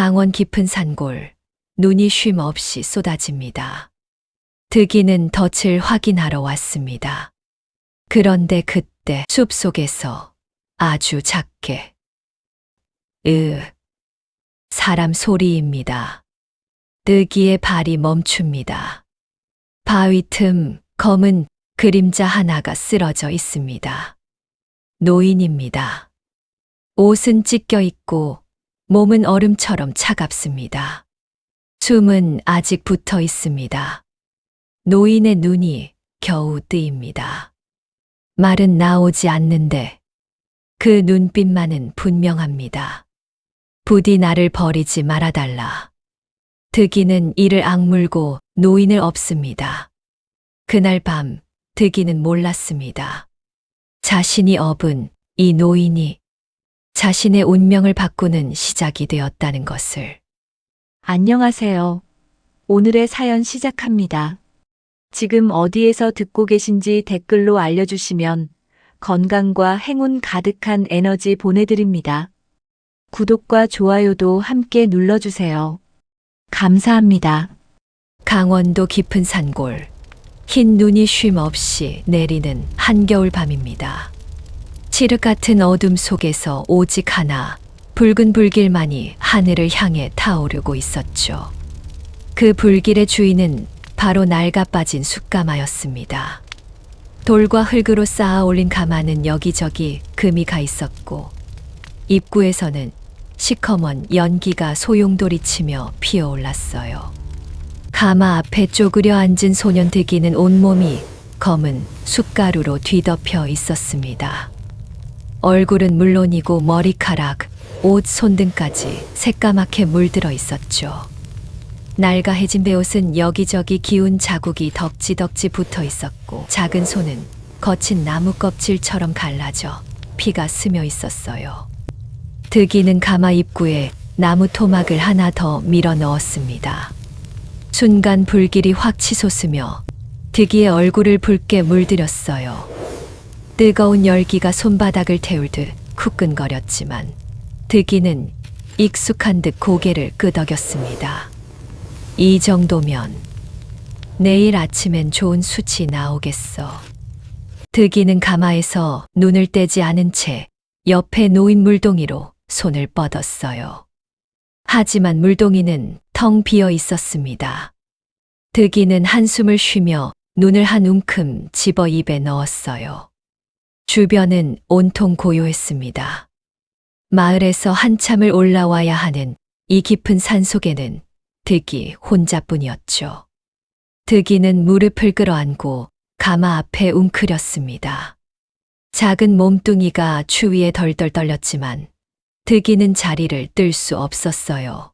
강원 깊은 산골, 눈이 쉼 없이 쏟아집니다. 득이는 덫을 확인하러 왔습니다. 그런데 그때 숲속에서 아주 작게 사람 소리입니다. 득이의 발이 멈춥니다. 바위 틈 검은 그림자 하나가 쓰러져 있습니다. 노인입니다. 옷은 찢겨 있고 몸은 얼음처럼 차갑습니다. 숨은 아직 붙어 있습니다. 노인의 눈이 겨우 뜨입니다. 말은 나오지 않는데 그 눈빛만은 분명합니다. 부디 나를 버리지 말아달라. 득이는 이를 악물고 노인을 업습니다. 그날 밤 득이는 몰랐습니다. 자신이 업은 이 노인이 자신의 운명을 바꾸는 시작이 되었다는 것을. 안녕하세요. 오늘의 사연 시작합니다. 지금 어디에서 듣고 계신지 댓글로 알려주시면 건강과 행운 가득한 에너지 보내드립니다. 구독과 좋아요도 함께 눌러주세요. 감사합니다. 강원도 깊은 산골, 흰 눈이 쉼 없이 내리는 한겨울 밤입니다. 칠흑 같은 어둠 속에서 오직 하나, 붉은 불길만이 하늘을 향해 타오르고 있었죠. 그 불길의 주인은 바로 낡아 빠진 숯가마였습니다. 돌과 흙으로 쌓아 올린 가마는 여기저기 금이 가 있었고, 입구에서는 시커먼 연기가 소용돌이치며 피어올랐어요. 가마 앞에 쪼그려 앉은 소년 득이는 온몸이 검은 숯가루로 뒤덮여 있었습니다. 얼굴은 물론이고 머리카락, 옷, 손등까지 새까맣게 물들어 있었죠. 낡아해진 베옷은 여기저기 기운 자국이 덕지덕지 붙어 있었고, 작은 손은 거친 나무 껍질처럼 갈라져 피가 스며 있었어요. 득이는 가마 입구에 나무 토막을 하나 더 밀어 넣었습니다. 순간 불길이 확 치솟으며 득이의 얼굴을 붉게 물들였어요. 뜨거운 열기가 손바닥을 태울 듯 후끈거렸지만 득이는 익숙한 듯 고개를 끄덕였습니다. 이 정도면 내일 아침엔 좋은 숯이 나오겠어. 득이는 가마에서 눈을 떼지 않은 채 옆에 놓인 물동이로 손을 뻗었어요. 하지만 물동이는 텅 비어 있었습니다. 득이는 한숨을 쉬며 눈을 한 움큼 집어 입에 넣었어요. 주변은 온통 고요했습니다. 마을에서 한참을 올라와야 하는 이 깊은 산속에는 득이 혼자뿐이었죠. 득이는 무릎을 끌어안고 가마 앞에 웅크렸습니다. 작은 몸뚱이가 추위에 덜덜 떨렸지만 득이는 자리를 뜰 수 없었어요.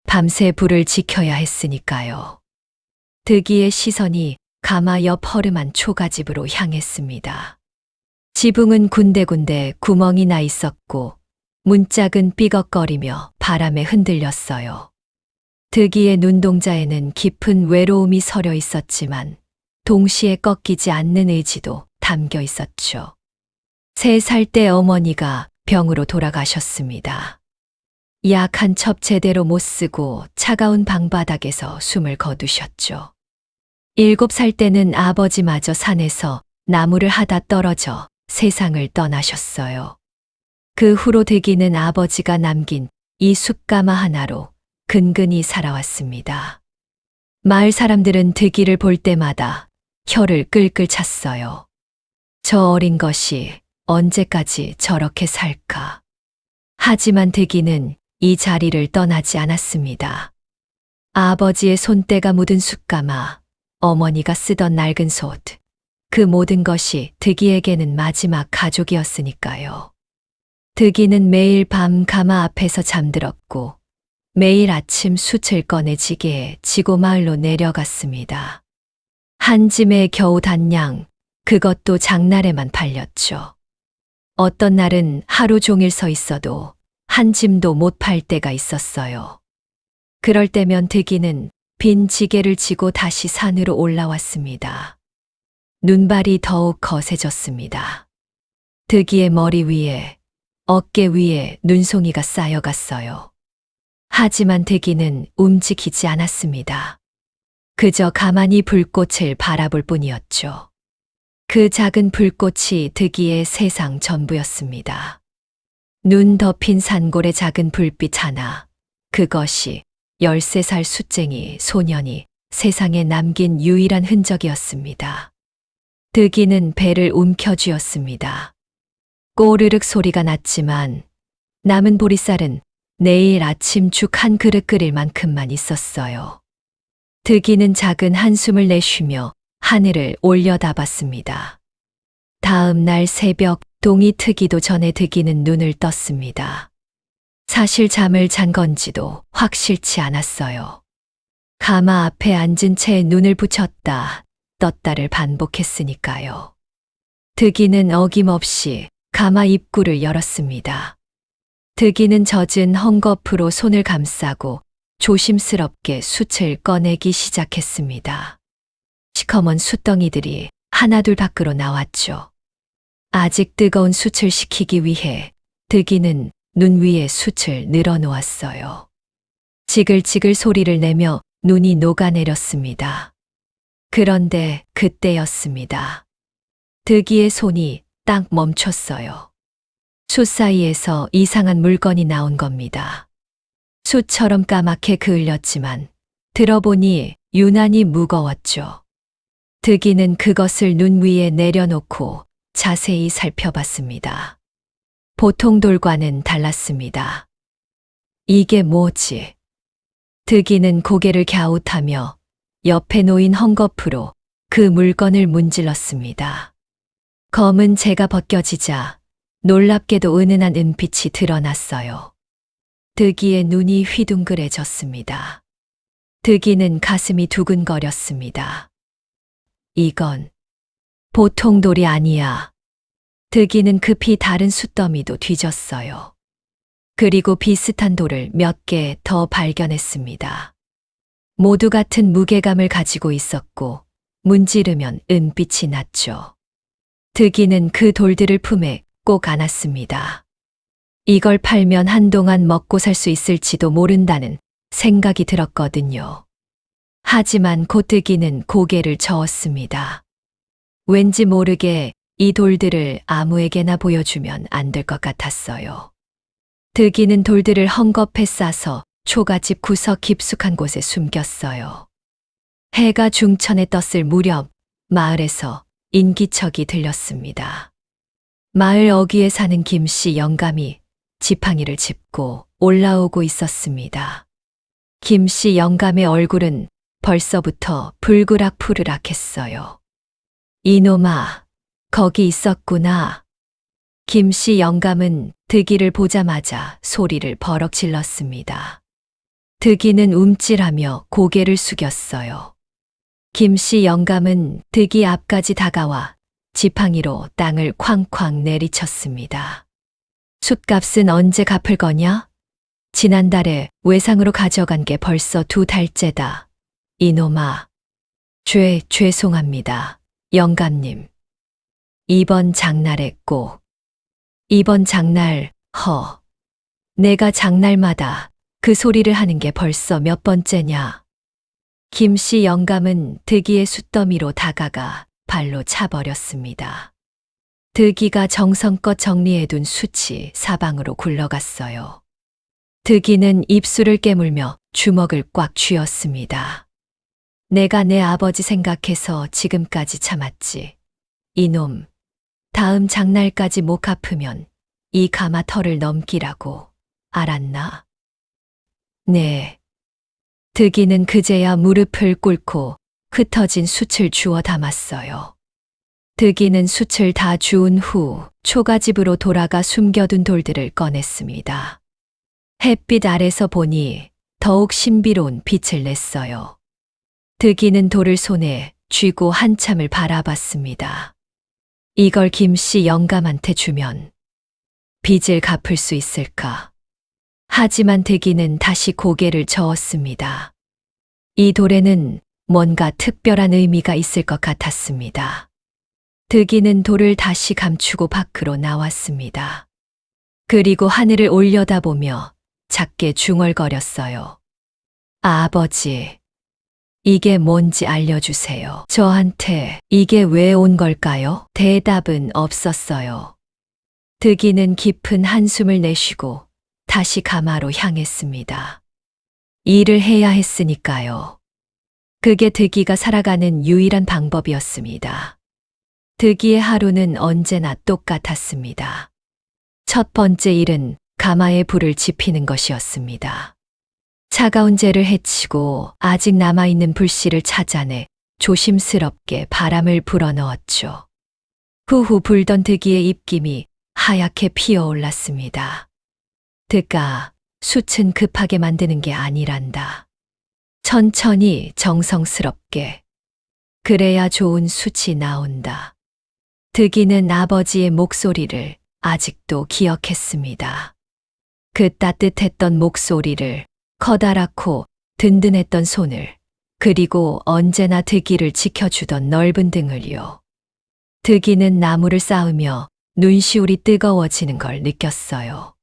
밤새 불을 지켜야 했으니까요. 득이의 시선이 가마 옆 허름한 초가집으로 향했습니다. 지붕은 군데군데 구멍이 나 있었고 문짝은 삐걱거리며 바람에 흔들렸어요. 득이의 눈동자에는 깊은 외로움이 서려 있었지만 동시에 꺾이지 않는 의지도 담겨 있었죠. 3살 때 어머니가 병으로 돌아가셨습니다. 약 한 첩 제대로 못 쓰고 차가운 방바닥에서 숨을 거두셨죠. 7살 때는 아버지마저 산에서 나무를 하다 떨어져 세상을 떠나셨어요. 그 후로 득이는 아버지가 남긴 이 숯가마 하나로 근근히 살아왔습니다. 마을 사람들은 득이를 볼 때마다 혀를 끌끌 찼어요. 저 어린 것이 언제까지 저렇게 살까? 하지만 득이는 이 자리를 떠나지 않았습니다. 아버지의 손때가 묻은 숯가마, 어머니가 쓰던 낡은 솥, 그 모든 것이 득이에게는 마지막 가족이었으니까요. 득이는 매일 밤 가마 앞에서 잠들었고 매일 아침 숯을 꺼내 지게에 지고 마을로 내려갔습니다. 한 짐에 겨우 단양, 그것도 장날에만 팔렸죠. 어떤 날은 하루 종일 서 있어도 한 짐도 못 팔 때가 있었어요. 그럴 때면 득이는 빈 지게를 지고 다시 산으로 올라왔습니다. 눈발이 더욱 거세졌습니다. 득이의 머리 위에, 어깨 위에 눈송이가 쌓여갔어요. 하지만 득이는 움직이지 않았습니다. 그저 가만히 불꽃을 바라볼 뿐이었죠. 그 작은 불꽃이 득이의 세상 전부였습니다. 눈 덮인 산골의 작은 불빛 하나, 그것이 13살 숫쟁이 소년이 세상에 남긴 유일한 흔적이었습니다. 득이는 배를 움켜쥐었습니다. 꼬르륵 소리가 났지만 남은 보리쌀은 내일 아침 죽 한 그릇 끓일 만큼만 있었어요. 득이는 작은 한숨을 내쉬며 하늘을 올려다봤습니다. 다음 날 새벽 동이 트기도 전에 득이는 눈을 떴습니다. 사실 잠을 잔 건지도 확실치 않았어요. 가마 앞에 앉은 채 눈을 붙였다 떴다를 반복했으니까요. 득이는 어김없이 가마 입구를 열었습니다. 득이는 젖은 헝겊으로 손을 감싸고 조심스럽게 숯을 꺼내기 시작했습니다. 시커먼 숯덩이들이 하나둘 밖으로 나왔죠. 아직 뜨거운 숯을 식히기 위해 득이는 눈 위에 숯을 늘어놓았어요. 지글지글 소리를 내며 눈이 녹아내렸습니다. 그런데 그때였습니다. 득이의 손이 딱 멈췄어요. 숯 사이에서 이상한 물건이 나온 겁니다. 숯처럼 까맣게 그을렸지만 들어보니 유난히 무거웠죠. 득이는 그것을 눈 위에 내려놓고 자세히 살펴봤습니다. 보통 돌과는 달랐습니다. 이게 뭐지? 득이는 고개를 갸웃하며 옆에 놓인 헝겊으로 그 물건을 문질렀습니다. 검은 재가 벗겨지자 놀랍게도 은은한 은빛이 드러났어요. 득이의 눈이 휘둥그레졌습니다. 득이는 가슴이 두근거렸습니다. 이건 보통 돌이 아니야. 득이는 급히 다른 숯더미도 뒤졌어요. 그리고 비슷한 돌을 몇 개 더 발견했습니다. 모두 같은 무게감을 가지고 있었고 문지르면 은빛이 났죠. 득이는 그 돌들을 품에 꼭 안았습니다. 이걸 팔면 한동안 먹고 살 수 있을지도 모른다는 생각이 들었거든요. 하지만 곧 득이는 고개를 저었습니다. 왠지 모르게 이 돌들을 아무에게나 보여주면 안 될 것 같았어요. 득이는 돌들을 헝겊에 싸서 초가집 구석 깊숙한 곳에 숨겼어요. 해가 중천에 떴을 무렵 마을에서 인기척이 들렸습니다. 마을 어귀에 사는 김씨 영감이 지팡이를 짚고 올라오고 있었습니다. 김씨 영감의 얼굴은 벌써부터 불그락푸르락했어요. 이놈아, 거기 있었구나. 김씨 영감은 득이를 보자마자 소리를 버럭 질렀습니다. 득이는 움찔하며 고개를 숙였어요. 김씨 영감은 득이 앞까지 다가와 지팡이로 땅을 쾅쾅 내리쳤습니다. 숯값은 언제 갚을 거냐? 지난달에 외상으로 가져간 게 벌써 2달째다. 이놈아. 죄송합니다. 영감님. 이번 장날에 꼭. 이번 장날, 내가 장날마다 그 소리를 하는 게 벌써 몇 번째냐. 김씨 영감은 득이의 숯더미로 다가가 발로 차버렸습니다. 득이가 정성껏 정리해둔 숯이 사방으로 굴러갔어요. 득이는 입술을 깨물며 주먹을 꽉 쥐었습니다. 내가 내 아버지 생각해서 지금까지 참았지. 이놈, 다음 장날까지 못 갚으면 이 가마 털을 넘기라고. 알았나? 네. 득이는 그제야 무릎을 꿇고 흩어진 숯을 주워 담았어요. 득이는 숯을 다 주운 후 초가집으로 돌아가 숨겨둔 돌들을 꺼냈습니다. 햇빛 아래서 보니 더욱 신비로운 빛을 냈어요. 득이는 돌을 손에 쥐고 한참을 바라봤습니다. 이걸 김씨 영감한테 주면 빚을 갚을 수 있을까? 하지만 득이는 다시 고개를 저었습니다. 이 돌에는 뭔가 특별한 의미가 있을 것 같았습니다. 득이는 돌을 다시 감추고 밖으로 나왔습니다. 그리고 하늘을 올려다보며 작게 중얼거렸어요. 아버지, 이게 뭔지 알려주세요. 저한테 이게 왜 온 걸까요? 대답은 없었어요. 득이는 깊은 한숨을 내쉬고 다시 가마로 향했습니다. 일을 해야 했으니까요. 그게 득이가 살아가는 유일한 방법이었습니다. 득이의 하루는 언제나 똑같았습니다. 첫 번째 일은 가마에 불을 지피는 것이었습니다. 차가운 재를 헤치고 아직 남아있는 불씨를 찾아내 조심스럽게 바람을 불어넣었죠. 후후 불던 득이의 입김이 하얗게 피어올랐습니다. 득아, 숯은 급하게 만드는 게 아니란다. 천천히 정성스럽게. 그래야 좋은 숯이 나온다. 득이는 아버지의 목소리를 아직도 기억했습니다. 그 따뜻했던 목소리를, 커다랗고 든든했던 손을, 그리고 언제나 득이를 지켜주던 넓은 등을요. 득이는 나무를 쌓으며 눈시울이 뜨거워지는 걸 느꼈어요.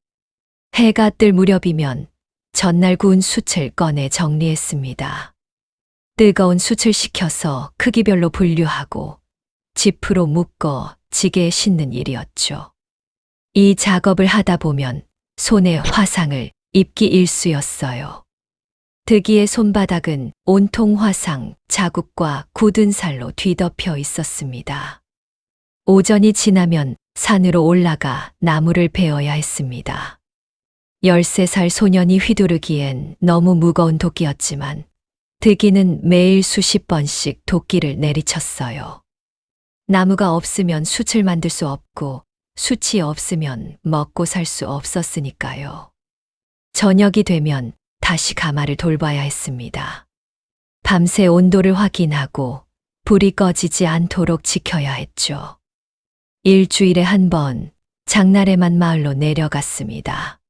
해가 뜰 무렵이면 전날 구운 숯을 꺼내 정리했습니다. 뜨거운 숯을 식혀서 크기별로 분류하고 지프로 묶어 지게에 싣는 일이었죠. 이 작업을 하다 보면 손에 화상을 입기 일쑤였어요. 득이의 손바닥은 온통 화상, 자국과 굳은 살로 뒤덮여 있었습니다. 오전이 지나면 산으로 올라가 나무를 베어야 했습니다. 13살 소년이 휘두르기엔 너무 무거운 도끼였지만 득이는 매일 수십 번씩 도끼를 내리쳤어요. 나무가 없으면 숯을 만들 수 없고 숯이 없으면 먹고 살 수 없었으니까요. 저녁이 되면 다시 가마를 돌봐야 했습니다. 밤새 온도를 확인하고 불이 꺼지지 않도록 지켜야 했죠. 일주일에 한 번 장날에만 마을로 내려갔습니다.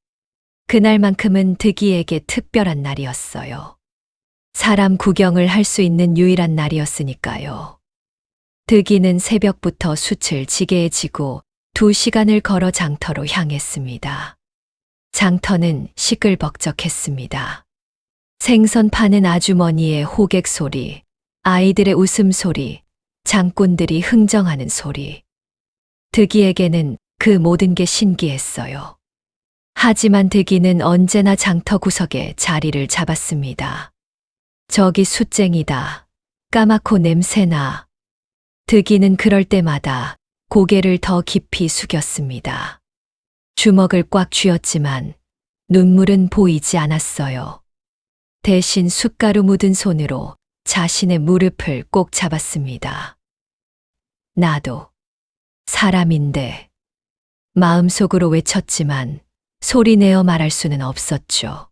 그날만큼은 득이에게 특별한 날이었어요. 사람 구경을 할 수 있는 유일한 날이었으니까요. 득이는 새벽부터 숯을 지게에 지고 2시간을 걸어 장터로 향했습니다. 장터는 시끌벅적했습니다. 생선 파는 아주머니의 호객 소리, 아이들의 웃음소리, 장꾼들이 흥정하는 소리. 득이에게는 그 모든 게 신기했어요. 하지만 득이는 언제나 장터 구석에 자리를 잡았습니다. 저기 숯쟁이다. 까맣고 냄새나. 득이는 그럴 때마다 고개를 더 깊이 숙였습니다. 주먹을 꽉 쥐었지만 눈물은 보이지 않았어요. 대신 숯가루 묻은 손으로 자신의 무릎을 꼭 잡았습니다. 나도 사람인데. 마음속으로 외쳤지만 소리내어 말할 수는 없었죠.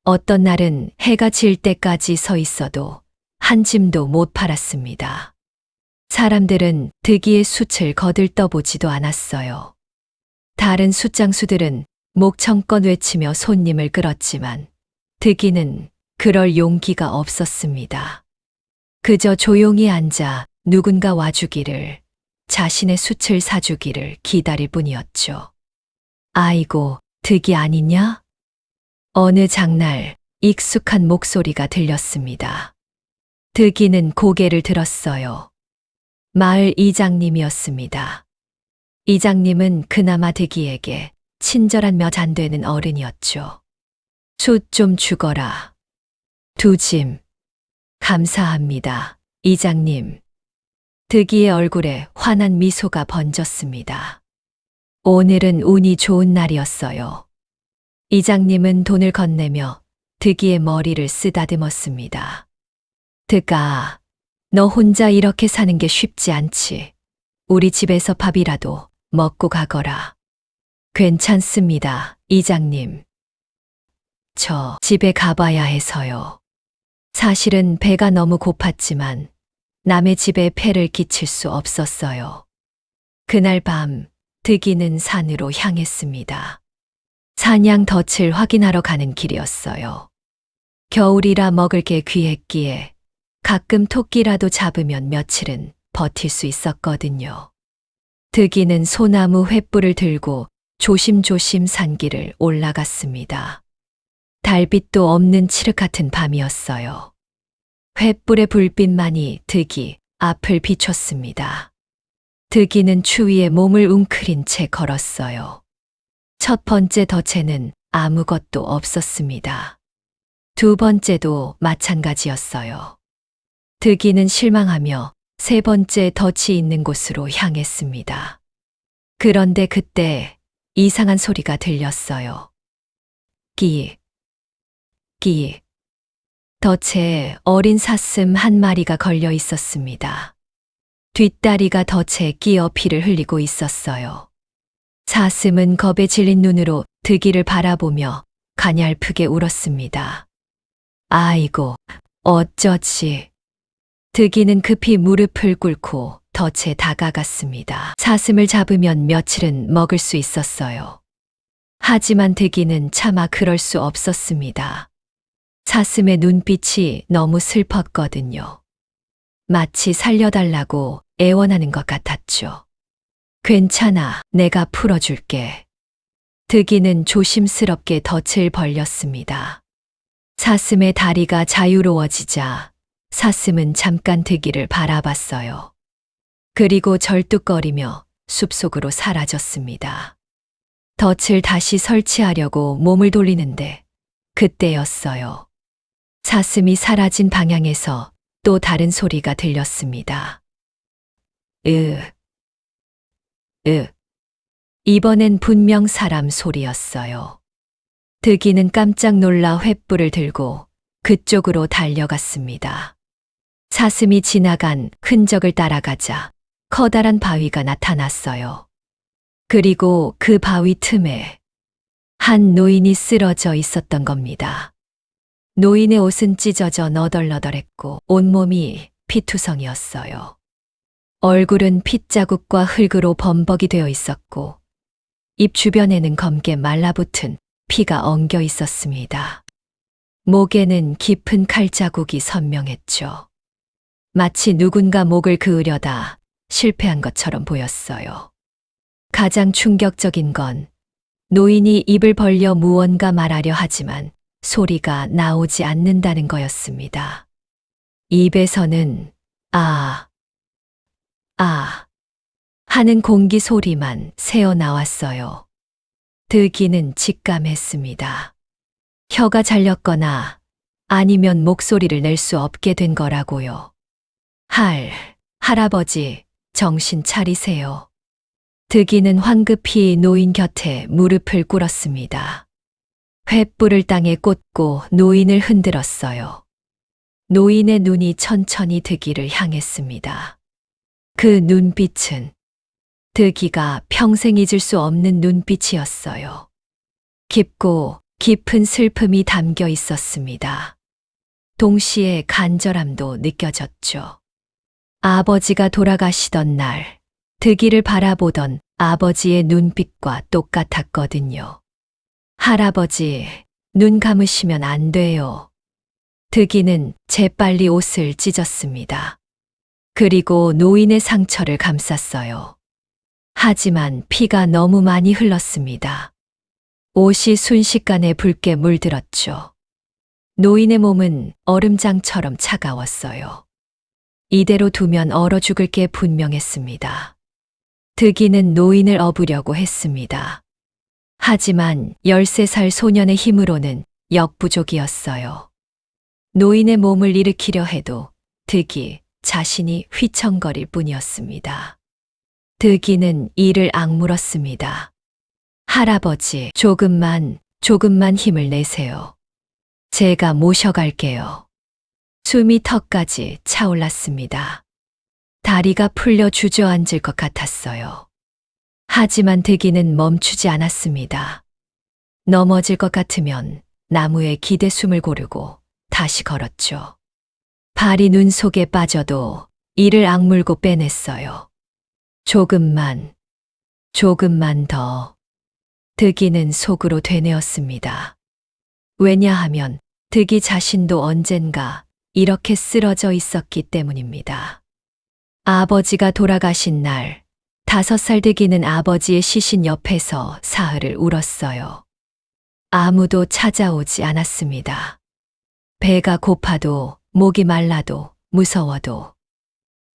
어떤 날은 해가 질 때까지 서 있어도 한 짐도 못 팔았습니다. 사람들은 득이의 숯을 거들떠보지도 않았어요. 다른 숯장수들은 목청껏 외치며 손님을 끌었지만 득이는 그럴 용기가 없었습니다. 그저 조용히 앉아 누군가 와주기를, 자신의 숯을 사주기를 기다릴 뿐이었죠. 아이고, 득이 아니냐? 어느 장날 익숙한 목소리가 들렸습니다. 득이는 고개를 들었어요. 마을 이장님이었습니다. 이장님은 그나마 득이에게 친절한 몇 안 되는 어른이었죠. 숯 좀 주거라. 2짐. 감사합니다, 이장님. 득이의 얼굴에 환한 미소가 번졌습니다. 오늘은 운이 좋은 날이었어요. 이장님은 돈을 건네며 득이의 머리를 쓰다듬었습니다. 득아, 너 혼자 이렇게 사는 게 쉽지 않지. 우리 집에서 밥이라도 먹고 가거라. 괜찮습니다, 이장님. 저 집에 가봐야 해서요. 사실은 배가 너무 고팠지만 남의 집에 폐를 끼칠 수 없었어요. 그날 밤 득이는 산으로 향했습니다. 사냥 덫을 확인하러 가는 길이었어요. 겨울이라 먹을 게 귀했기에 가끔 토끼라도 잡으면 며칠은 버틸 수 있었거든요. 득이는 소나무 횃불을 들고 조심조심 산길을 올라갔습니다. 달빛도 없는 칠흑 같은 밤이었어요. 횃불의 불빛만이 득이 앞을 비췄습니다. 득이는 추위에 몸을 웅크린 채 걸었어요. 첫 번째 덫에는 아무것도 없었습니다. 두 번째도 마찬가지였어요. 득이는 실망하며 세 번째 덫이 있는 곳으로 향했습니다. 그런데 그때 이상한 소리가 들렸어요. 끼익, 끼익. 덫에 어린 사슴 한 마리가 걸려 있었습니다. 뒷다리가 덫에 끼어 피를 흘리고 있었어요. 사슴은 겁에 질린 눈으로 득이를 바라보며 가냘프게 울었습니다. 아이고, 어쩌지. 득이는 급히 무릎을 꿇고 덫에 다가갔습니다. 사슴을 잡으면 며칠은 먹을 수 있었어요. 하지만 득이는 차마 그럴 수 없었습니다. 사슴의 눈빛이 너무 슬펐거든요. 마치 살려달라고 애원하는 것 같았죠. 괜찮아, 내가 풀어줄게. 득이는 조심스럽게 덫을 벌렸습니다. 사슴의 다리가 자유로워지자 사슴은 잠깐 득이를 바라봤어요. 그리고 절뚝거리며 숲속으로 사라졌습니다. 덫을 다시 설치하려고 몸을 돌리는데 그때였어요. 사슴이 사라진 방향에서 또 다른 소리가 들렸습니다. 이번엔 분명 사람 소리였어요. 득이는 깜짝 놀라 횃불을 들고 그쪽으로 달려갔습니다. 사슴이 지나간 흔적을 따라가자 커다란 바위가 나타났어요. 그리고 그 바위 틈에 한 노인이 쓰러져 있었던 겁니다. 노인의 옷은 찢어져 너덜너덜했고 온몸이 피투성이었어요. 얼굴은 핏자국과 흙으로 범벅이 되어 있었고 입 주변에는 검게 말라붙은 피가 엉겨 있었습니다. 목에는 깊은 칼자국이 선명했죠. 마치 누군가 목을 그으려다 실패한 것처럼 보였어요. 가장 충격적인 건 노인이 입을 벌려 무언가 말하려 하지만 소리가 나오지 않는다는 거였습니다. 입에서는 하는 공기 소리만 새어 나왔어요. 득이는 직감했습니다. 혀가 잘렸거나 아니면 목소리를 낼 수 없게 된 거라고요. 할아버지, 정신 차리세요. 득이는 황급히 노인 곁에 무릎을 꿇었습니다. 횃불을 땅에 꽂고 노인을 흔들었어요. 노인의 눈이 천천히 득이를 향했습니다. 그 눈빛은 득이가 평생 잊을 수 없는 눈빛이었어요. 깊고 깊은 슬픔이 담겨 있었습니다. 동시에 간절함도 느껴졌죠. 아버지가 돌아가시던 날, 득이를 바라보던 아버지의 눈빛과 똑같았거든요. 할아버지, 눈 감으시면 안 돼요. 득이는 재빨리 옷을 찢었습니다. 그리고 노인의 상처를 감쌌어요. 하지만 피가 너무 많이 흘렀습니다. 옷이 순식간에 붉게 물들었죠. 노인의 몸은 얼음장처럼 차가웠어요. 이대로 두면 얼어 죽을 게 분명했습니다. 득이는 노인을 업으려고 했습니다. 하지만 13살 소년의 힘으로는 역부족이었어요. 노인의 몸을 일으키려 해도 득이 자신이 휘청거릴 뿐이었습니다. 득이는 이를 악물었습니다. 할아버지, 조금만 힘을 내세요. 제가 모셔갈게요. 숨이 턱까지 차올랐습니다. 다리가 풀려 주저앉을 것 같았어요. 하지만 득이는 멈추지 않았습니다. 넘어질 것 같으면 나무에 기대 숨을 고르고 다시 걸었죠. 발이 눈 속에 빠져도 이를 악물고 빼냈어요. 조금만 더. 득이는 속으로 되뇌었습니다. 왜냐하면 득이 자신도 언젠가 이렇게 쓰러져 있었기 때문입니다. 아버지가 돌아가신 날, 5살 득이는 아버지의 시신 옆에서 사흘을 울었어요. 아무도 찾아오지 않았습니다. 배가 고파도 목이 말라도 무서워도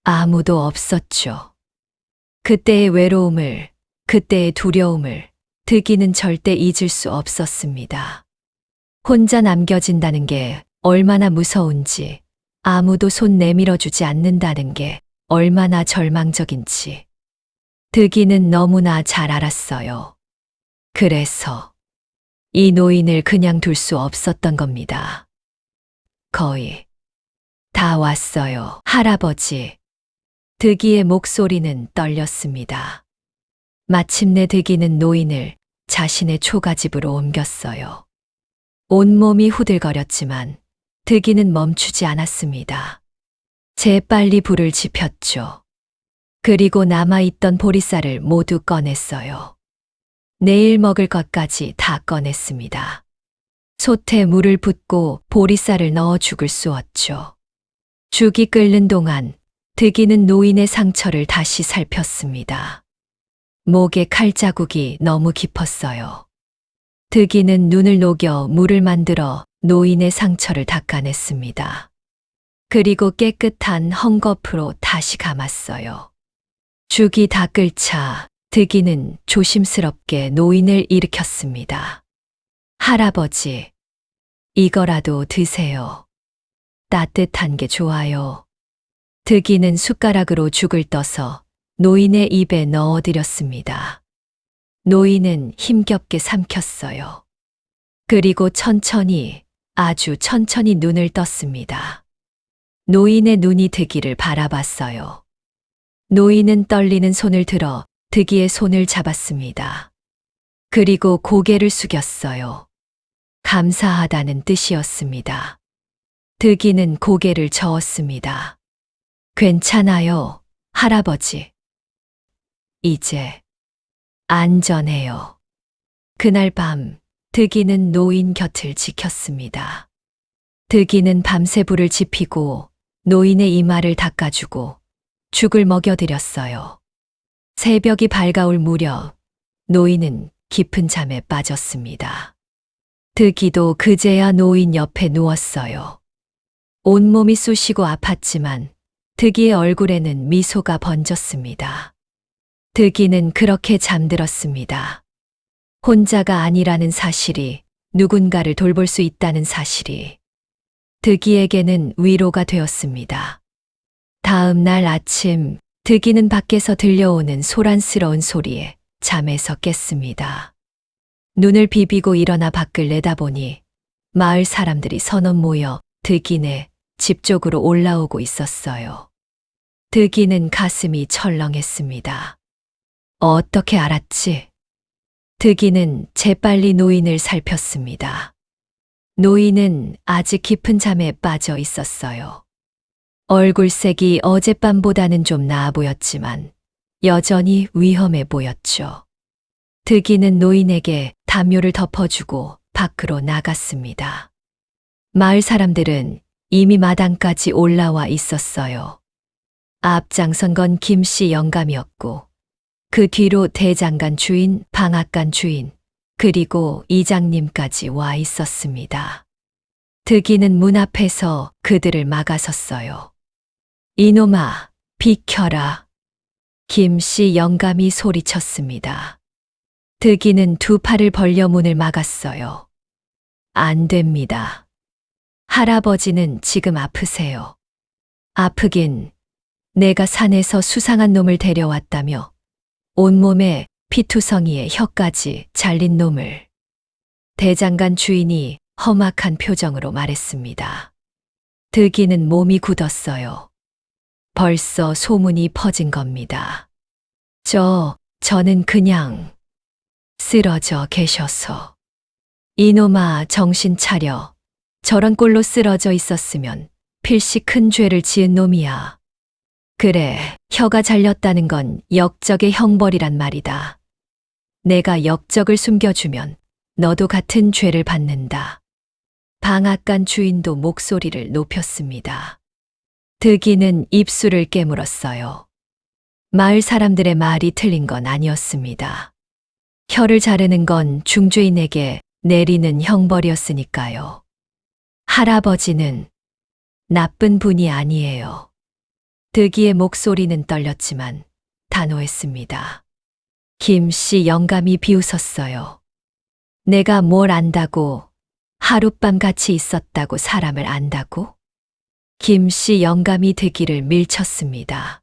아무도 없었죠. 그때의 외로움을, 그때의 두려움을 득이는 절대 잊을 수 없었습니다. 혼자 남겨진다는 게 얼마나 무서운지, 아무도 손 내밀어주지 않는다는 게 얼마나 절망적인지 득이는 너무나 잘 알았어요. 그래서 이 노인을 그냥 둘 수 없었던 겁니다. 거의 다 왔어요, 할아버지. 득이의 목소리는 떨렸습니다. 마침내 득이는 노인을 자신의 초가집으로 옮겼어요. 온몸이 후들거렸지만 득이는 멈추지 않았습니다. 재빨리 불을 지폈죠. 그리고 남아있던 보리쌀을 모두 꺼냈어요. 내일 먹을 것까지 다 꺼냈습니다. 솥에 물을 붓고 보리쌀을 넣어 죽을 쑤었죠. 죽이 끓는 동안 득이는 노인의 상처를 다시 살폈습니다. 목에 칼자국이 너무 깊었어요. 득이는 눈을 녹여 물을 만들어 노인의 상처를 닦아냈습니다. 그리고 깨끗한 헝겊으로 다시 감았어요. 죽이 다 끓자 득이는 조심스럽게 노인을 일으켰습니다. 할아버지, 이거라도 드세요. 따뜻한 게 좋아요. 득이는 숟가락으로 죽을 떠서 노인의 입에 넣어드렸습니다. 노인은 힘겹게 삼켰어요. 그리고 천천히, 아주 천천히 눈을 떴습니다. 노인의 눈이 득이를 바라봤어요. 노인은 떨리는 손을 들어 득이의 손을 잡았습니다. 그리고 고개를 숙였어요. 감사하다는 뜻이었습니다. 득이는 고개를 저었습니다. 괜찮아요, 할아버지. 이제 안전해요. 그날 밤 득이는 노인 곁을 지켰습니다. 득이는 밤새 불을 지피고 노인의 이마를 닦아주고 죽을 먹여드렸어요. 새벽이 밝아올 무렵 노인은 깊은 잠에 빠졌습니다. 득이도 그제야 노인 옆에 누웠어요. 온몸이 쑤시고 아팠지만 득이의 얼굴에는 미소가 번졌습니다. 득이는 그렇게 잠들었습니다. 혼자가 아니라는 사실이, 누군가를 돌볼 수 있다는 사실이 득이에게는 위로가 되었습니다. 다음 날 아침 득이는 밖에서 들려오는 소란스러운 소리에 잠에서 깼습니다. 눈을 비비고 일어나 밖을 내다보니 마을 사람들이 선원 모여 득이네 집 쪽으로 올라오고 있었어요. 득이는 가슴이 철렁했습니다. 어떻게 알았지? 득이는 재빨리 노인을 살폈습니다. 노인은 아직 깊은 잠에 빠져 있었어요. 얼굴색이 어젯밤보다는 좀 나아 보였지만 여전히 위험해 보였죠. 득이는 노인에게 담요를 덮어주고 밖으로 나갔습니다. 마을 사람들은 이미 마당까지 올라와 있었어요. 앞장선 건 김씨 영감이었고 그 뒤로 대장간 주인, 방앗간 주인, 그리고 이장님까지 와 있었습니다. 득이는 문 앞에서 그들을 막아섰어요. 이놈아, 비켜라. 김씨 영감이 소리쳤습니다. 득이는 두 팔을 벌려 문을 막았어요. 안 됩니다. 할아버지는 지금 아프세요. 아프긴 내가 산에서 수상한 놈을 데려왔다며 온몸에 피투성이에 혀까지 잘린 놈을. 대장간 주인이 험악한 표정으로 말했습니다. 득이는 몸이 굳었어요. 벌써 소문이 퍼진 겁니다. 저는 그냥 쓰러져 계셔서. 이놈아, 정신 차려. 저런 꼴로 쓰러져 있었으면 필시 큰 죄를 지은 놈이야. 그래, 혀가 잘렸다는 건 역적의 형벌이란 말이다. 내가 역적을 숨겨주면 너도 같은 죄를 받는다. 방앗간 주인도 목소리를 높였습니다. 득이는 입술을 깨물었어요. 마을 사람들의 말이 틀린 건 아니었습니다. 혀를 자르는 건 중죄인에게 내리는 형벌이었으니까요. 할아버지는 나쁜 분이 아니에요. 득이의 목소리는 떨렸지만 단호했습니다. 김 씨 영감이 비웃었어요. 내가 뭘 안다고, 하룻밤 같이 있었다고 사람을 안다고? 김 씨 영감이 득이를 밀쳤습니다.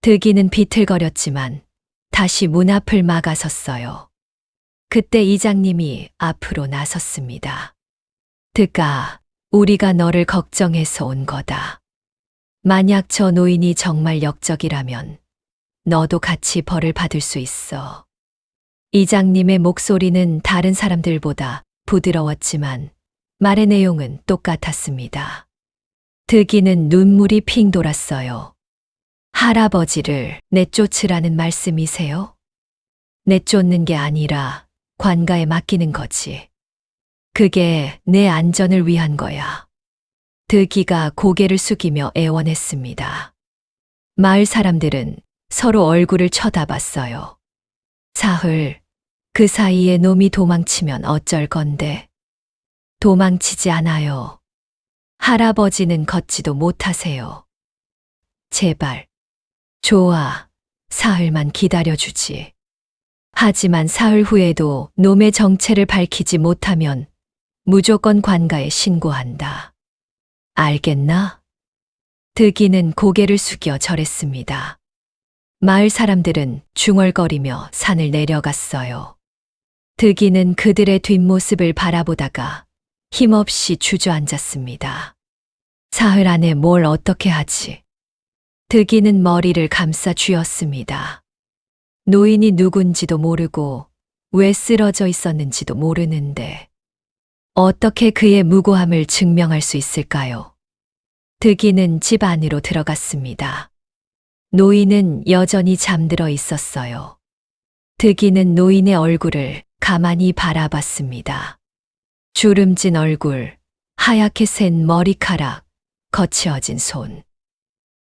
득이는 비틀거렸지만 다시 문 앞을 막아섰어요. 그때 이장님이 앞으로 나섰습니다. 득아, 우리가 너를 걱정해서 온 거다. 만약 저 노인이 정말 역적이라면 너도 같이 벌을 받을 수 있어. 이장님의 목소리는 다른 사람들보다 부드러웠지만 말의 내용은 똑같았습니다. 득이는 눈물이 핑 돌았어요. 할아버지를 내쫓으라는 말씀이세요? 내쫓는 게 아니라 관가에 맡기는 거지. 그게 내 안전을 위한 거야. 득이가 고개를 숙이며 애원했습니다. 마을 사람들은 서로 얼굴을 쳐다봤어요. 사흘, 그 사이에 놈이 도망치면 어쩔 건데. 도망치지 않아요. 할아버지는 걷지도 못하세요. 제발. 좋아. 사흘만 기다려주지. 하지만 사흘 후에도 놈의 정체를 밝히지 못하면 무조건 관가에 신고한다. 알겠나? 득이는 고개를 숙여 절했습니다. 마을 사람들은 중얼거리며 산을 내려갔어요. 득이는 그들의 뒷모습을 바라보다가 힘없이 주저앉았습니다. 사흘 안에 뭘 어떻게 하지? 득이는 머리를 감싸 쥐었습니다. 노인이 누군지도 모르고 왜 쓰러져 있었는지도 모르는데 어떻게 그의 무고함을 증명할 수 있을까요? 득이는 집 안으로 들어갔습니다. 노인은 여전히 잠들어 있었어요. 득이는 노인의 얼굴을 가만히 바라봤습니다. 주름진 얼굴, 하얗게 센 머리카락, 거칠어진 손.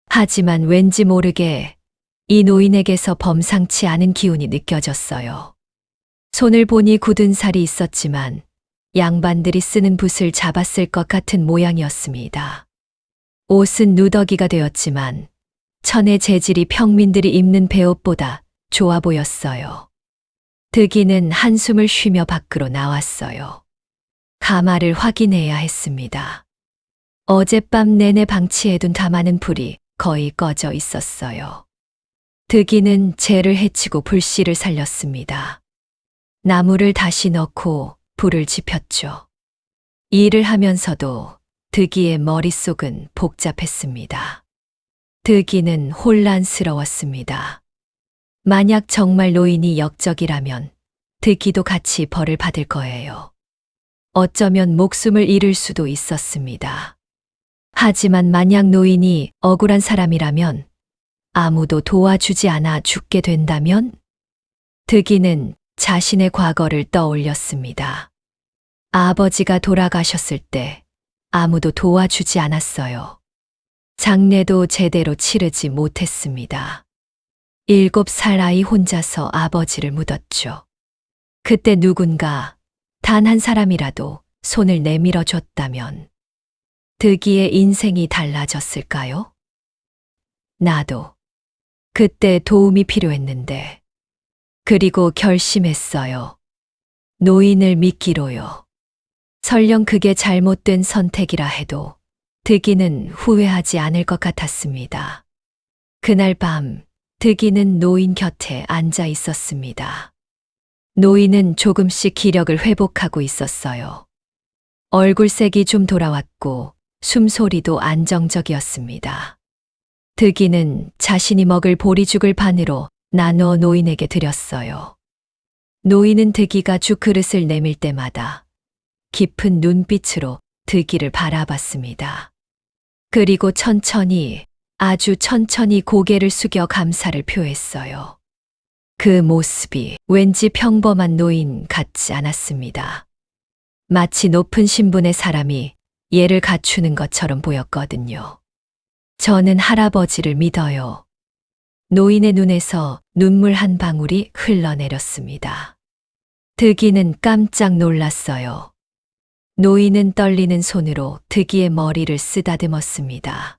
하지만 왠지 모르게 이 노인에게서 범상치 않은 기운이 느껴졌어요. 손을 보니 굳은 살이 있었지만 양반들이 쓰는 붓을 잡았을 것 같은 모양이었습니다. 옷은 누더기가 되었지만 천의 재질이 평민들이 입는 베옷보다 좋아 보였어요. 득이는 한숨을 쉬며 밖으로 나왔어요. 가마를 확인해야 했습니다. 어젯밤 내내 방치해둔 다마는 불이 거의 꺼져 있었어요. 득이는 재를 헤치고 불씨를 살렸습니다. 나무를 다시 넣고 불을 지폈죠. 일을 하면서도 득이의 머릿속은 복잡했습니다. 득이는 혼란스러웠습니다. 만약 정말 노인이 역적이라면 득이도 같이 벌을 받을 거예요. 어쩌면 목숨을 잃을 수도 있었습니다. 하지만 만약 노인이 억울한 사람이라면 아무도 도와주지 않아 죽게 된다면? 득이는 자신의 과거를 떠올렸습니다. 아버지가 돌아가셨을 때 아무도 도와주지 않았어요. 장례도 제대로 치르지 못했습니다. 7살 아이 혼자서 아버지를 묻었죠. 그때 누군가 단 한 사람이라도 손을 내밀어 줬다면 득이의 인생이 달라졌을까요? 나도 그때 도움이 필요했는데. 그리고 결심했어요. 노인을 믿기로요. 설령 그게 잘못된 선택이라 해도 득이는 후회하지 않을 것 같았습니다. 그날 밤 득이는 노인 곁에 앉아 있었습니다. 노인은 조금씩 기력을 회복하고 있었어요. 얼굴색이 좀 돌아왔고 숨소리도 안정적이었습니다. 득이는 자신이 먹을 보리죽을 반으로 나누어 노인에게 드렸어요. 노인은 득이가 죽 그릇을 내밀 때마다 깊은 눈빛으로 득이를 바라봤습니다. 그리고 천천히, 아주 천천히 고개를 숙여 감사를 표했어요. 그 모습이 왠지 평범한 노인 같지 않았습니다. 마치 높은 신분의 사람이 예를 갖추는 것처럼 보였거든요. 저는 할아버지를 믿어요. 노인의 눈에서 눈물 한 방울이 흘러내렸습니다. 득이는 깜짝 놀랐어요. 노인은 떨리는 손으로 득이의 머리를 쓰다듬었습니다.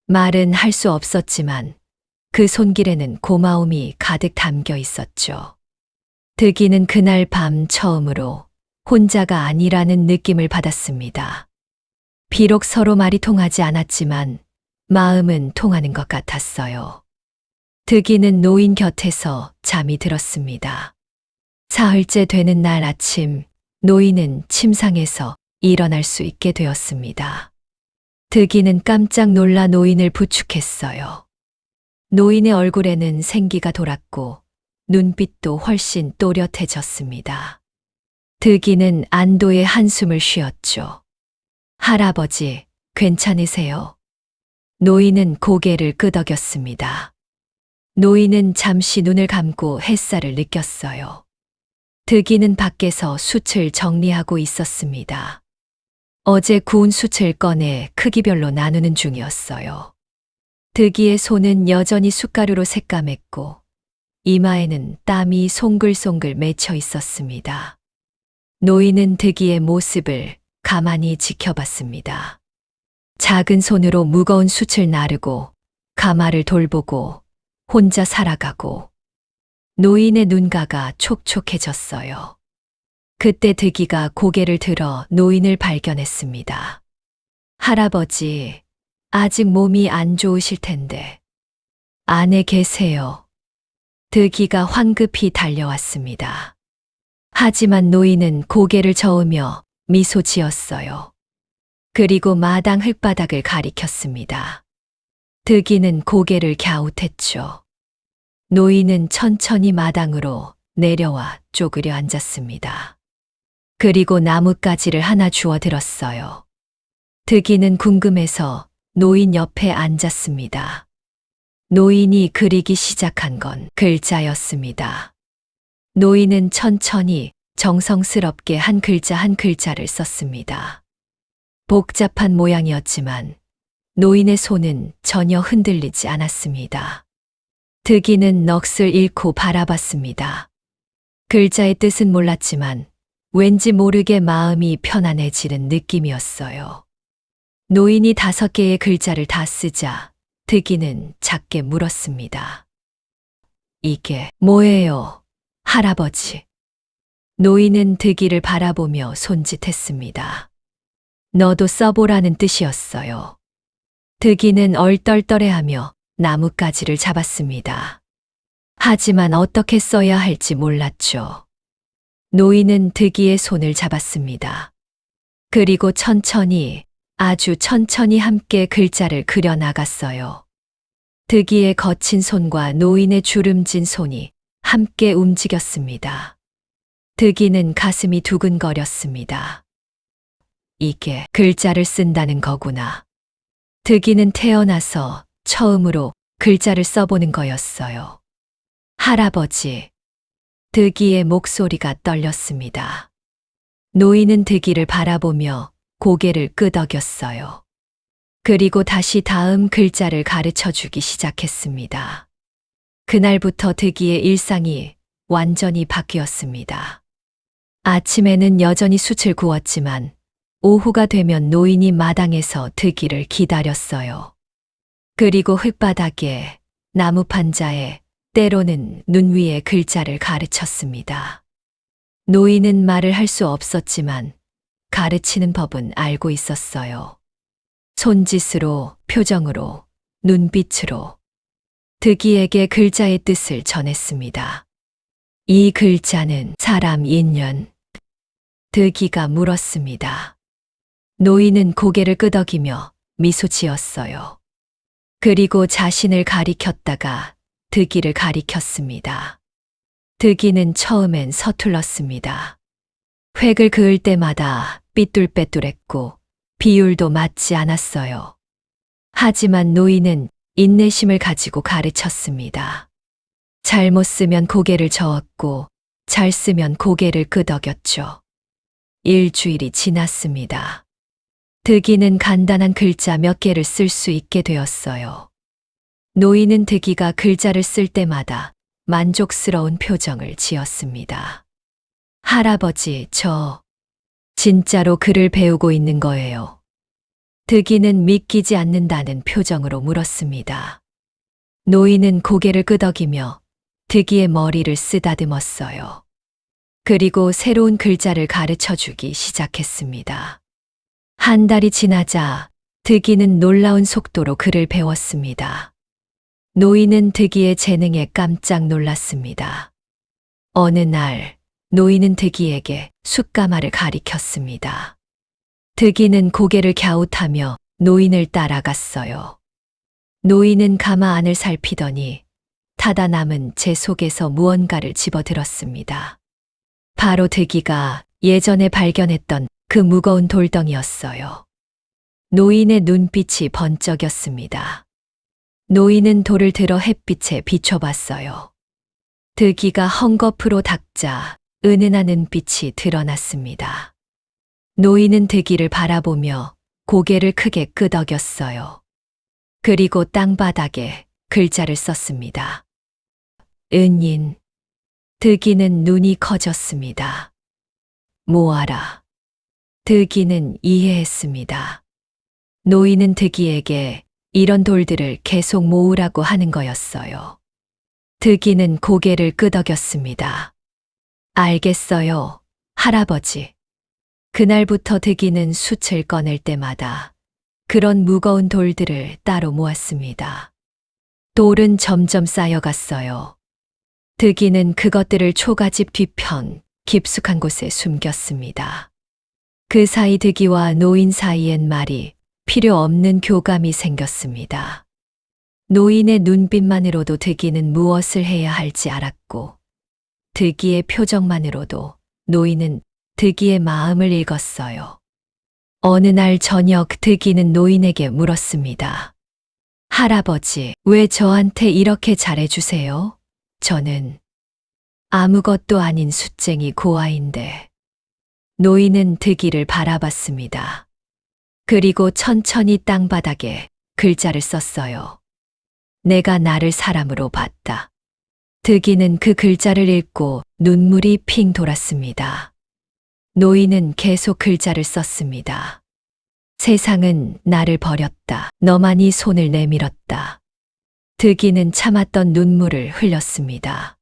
말은 할 수 없었지만 그 손길에는 고마움이 가득 담겨 있었죠. 득이는 그날 밤 처음으로 혼자가 아니라는 느낌을 받았습니다. 비록 서로 말이 통하지 않았지만 마음은 통하는 것 같았어요. 득이는 노인 곁에서 잠이 들었습니다. 사흘째 되는 날 아침, 노인은 침상에서 일어날 수 있게 되었습니다. 득이는 깜짝 놀라 노인을 부축했어요. 노인의 얼굴에는 생기가 돌았고 눈빛도 훨씬 또렷해졌습니다. 득이는 안도의 한숨을 쉬었죠. 할아버지, 괜찮으세요? 노인은 고개를 끄덕였습니다. 노인은 잠시 눈을 감고 햇살을 느꼈어요. 득이는 밖에서 숯을 정리하고 있었습니다. 어제 구운 숯을 꺼내 크기별로 나누는 중이었어요. 득이의 손은 여전히 숯가루로 새까맸고 이마에는 땀이 송글송글 맺혀 있었습니다. 노인은 득이의 모습을 가만히 지켜봤습니다. 작은 손으로 무거운 숯을 나르고 가마를 돌보고 혼자 살아가고 노인의 눈가가 촉촉해졌어요. 그때 득이가 고개를 들어 노인을 발견했습니다. 할아버지, 아직 몸이 안 좋으실 텐데. 안에 계세요. 득이가 황급히 달려왔습니다. 하지만 노인은 고개를 저으며 미소 지었어요. 그리고 마당 흙바닥을 가리켰습니다. 득이는 고개를 갸웃했죠. 노인은 천천히 마당으로 내려와 쪼그려 앉았습니다. 그리고 나뭇가지를 하나 주워 들었어요. 득이는 궁금해서 노인 옆에 앉았습니다. 노인이 그리기 시작한 건 글자였습니다. 노인은 천천히 정성스럽게 한 글자 한 글자를 썼습니다. 복잡한 모양이었지만 노인의 손은 전혀 흔들리지 않았습니다. 득이는 넋을 잃고 바라봤습니다. 글자의 뜻은 몰랐지만 왠지 모르게 마음이 편안해지는 느낌이었어요. 노인이 5개의 글자를 다 쓰자 득이는 작게 물었습니다. 이게 뭐예요, 할아버지? 노인은 득이를 바라보며 손짓했습니다. 너도 써보라는 뜻이었어요. 득이는 얼떨떨해하며 나뭇가지를 잡았습니다. 하지만 어떻게 써야 할지 몰랐죠. 노인은 득이의 손을 잡았습니다. 그리고 천천히, 아주 천천히 함께 글자를 그려 나갔어요. 득이의 거친 손과 노인의 주름진 손이 함께 움직였습니다. 득이는 가슴이 두근거렸습니다. 이게 글자를 쓴다는 거구나. 득이는 태어나서 처음으로 글자를 써보는 거였어요. 할아버지. 득이의 목소리가 떨렸습니다. 노인은 득이를 바라보며 고개를 끄덕였어요. 그리고 다시 다음 글자를 가르쳐 주기 시작했습니다. 그날부터 득이의 일상이 완전히 바뀌었습니다. 아침에는 여전히 숯을 구웠지만 오후가 되면 노인이 마당에서 득이를 기다렸어요. 그리고 흙바닥에, 나무 판자에, 때로는 눈 위에 글자를 가르쳤습니다. 노인은 말을 할 수 없었지만 가르치는 법은 알고 있었어요. 손짓으로, 표정으로, 눈빛으로 득이에게 글자의 뜻을 전했습니다. 이 글자는 사람 인연. 득이가 물었습니다. 노인은 고개를 끄덕이며 미소 지었어요. 그리고 자신을 가리켰다가 득이를 가리켰습니다. 득이는 처음엔 서툴렀습니다. 획을 그을 때마다 삐뚤빼뚤했고 비율도 맞지 않았어요. 하지만 노인은 인내심을 가지고 가르쳤습니다. 잘못 쓰면 고개를 저었고 잘 쓰면 고개를 끄덕였죠. 일주일이 지났습니다. 득이는 간단한 글자 몇 개를 쓸 수 있게 되었어요. 노인은 득이가 글자를 쓸 때마다 만족스러운 표정을 지었습니다. 할아버지, 저 진짜로 글을 배우고 있는 거예요. 득이는 믿기지 않는다는 표정으로 물었습니다. 노인은 고개를 끄덕이며 득이의 머리를 쓰다듬었어요. 그리고 새로운 글자를 가르쳐 주기 시작했습니다. 한 달이 지나자 득이는 놀라운 속도로 글을 배웠습니다. 노인은 득이의 재능에 깜짝 놀랐습니다. 어느 날 노인은 득이에게 숫가마를 가리켰습니다. 득이는 고개를 갸웃하며 노인을 따라갔어요. 노인은 가마 안을 살피더니 타다 남은 재 속에서 무언가를 집어들었습니다. 바로 득이가 예전에 발견했던 그 무거운 돌덩이였어요. 노인의 눈빛이 번쩍였습니다. 노인은 돌을 들어 햇빛에 비춰봤어요. 득이가 헝겊으로 닦자 은은한 은빛이 드러났습니다. 노인은 득이를 바라보며 고개를 크게 끄덕였어요. 그리고 땅바닥에 글자를 썼습니다. 은인. 득이는 눈이 커졌습니다. 모아라. 득이는 이해했습니다. 노인은 득이에게 이런 돌들을 계속 모으라고 하는 거였어요. 득이는 고개를 끄덕였습니다. 알겠어요, 할아버지. 그날부터 득이는 숯을 꺼낼 때마다 그런 무거운 돌들을 따로 모았습니다. 돌은 점점 쌓여갔어요. 득이는 그것들을 초가집 뒤편 깊숙한 곳에 숨겼습니다. 그 사이 득이와 노인 사이엔 말이 필요 없는 교감이 생겼습니다. 노인의 눈빛만으로도 득이는 무엇을 해야 할지 알았고, 득이의 표정만으로도 노인은 득이의 마음을 읽었어요. 어느 날 저녁 득이는 노인에게 물었습니다. 할아버지, 왜 저한테 이렇게 잘해주세요? 저는 아무것도 아닌 숫쟁이 고아인데. 노인은 득이를 바라봤습니다. 그리고 천천히 땅바닥에 글자를 썼어요. 내가 나를 사람으로 봤다. 득이는 그 글자를 읽고 눈물이 핑 돌았습니다. 노인은 계속 글자를 썼습니다. 세상은 나를 버렸다. 너만이 손을 내밀었다. 득이는 참았던 눈물을 흘렸습니다.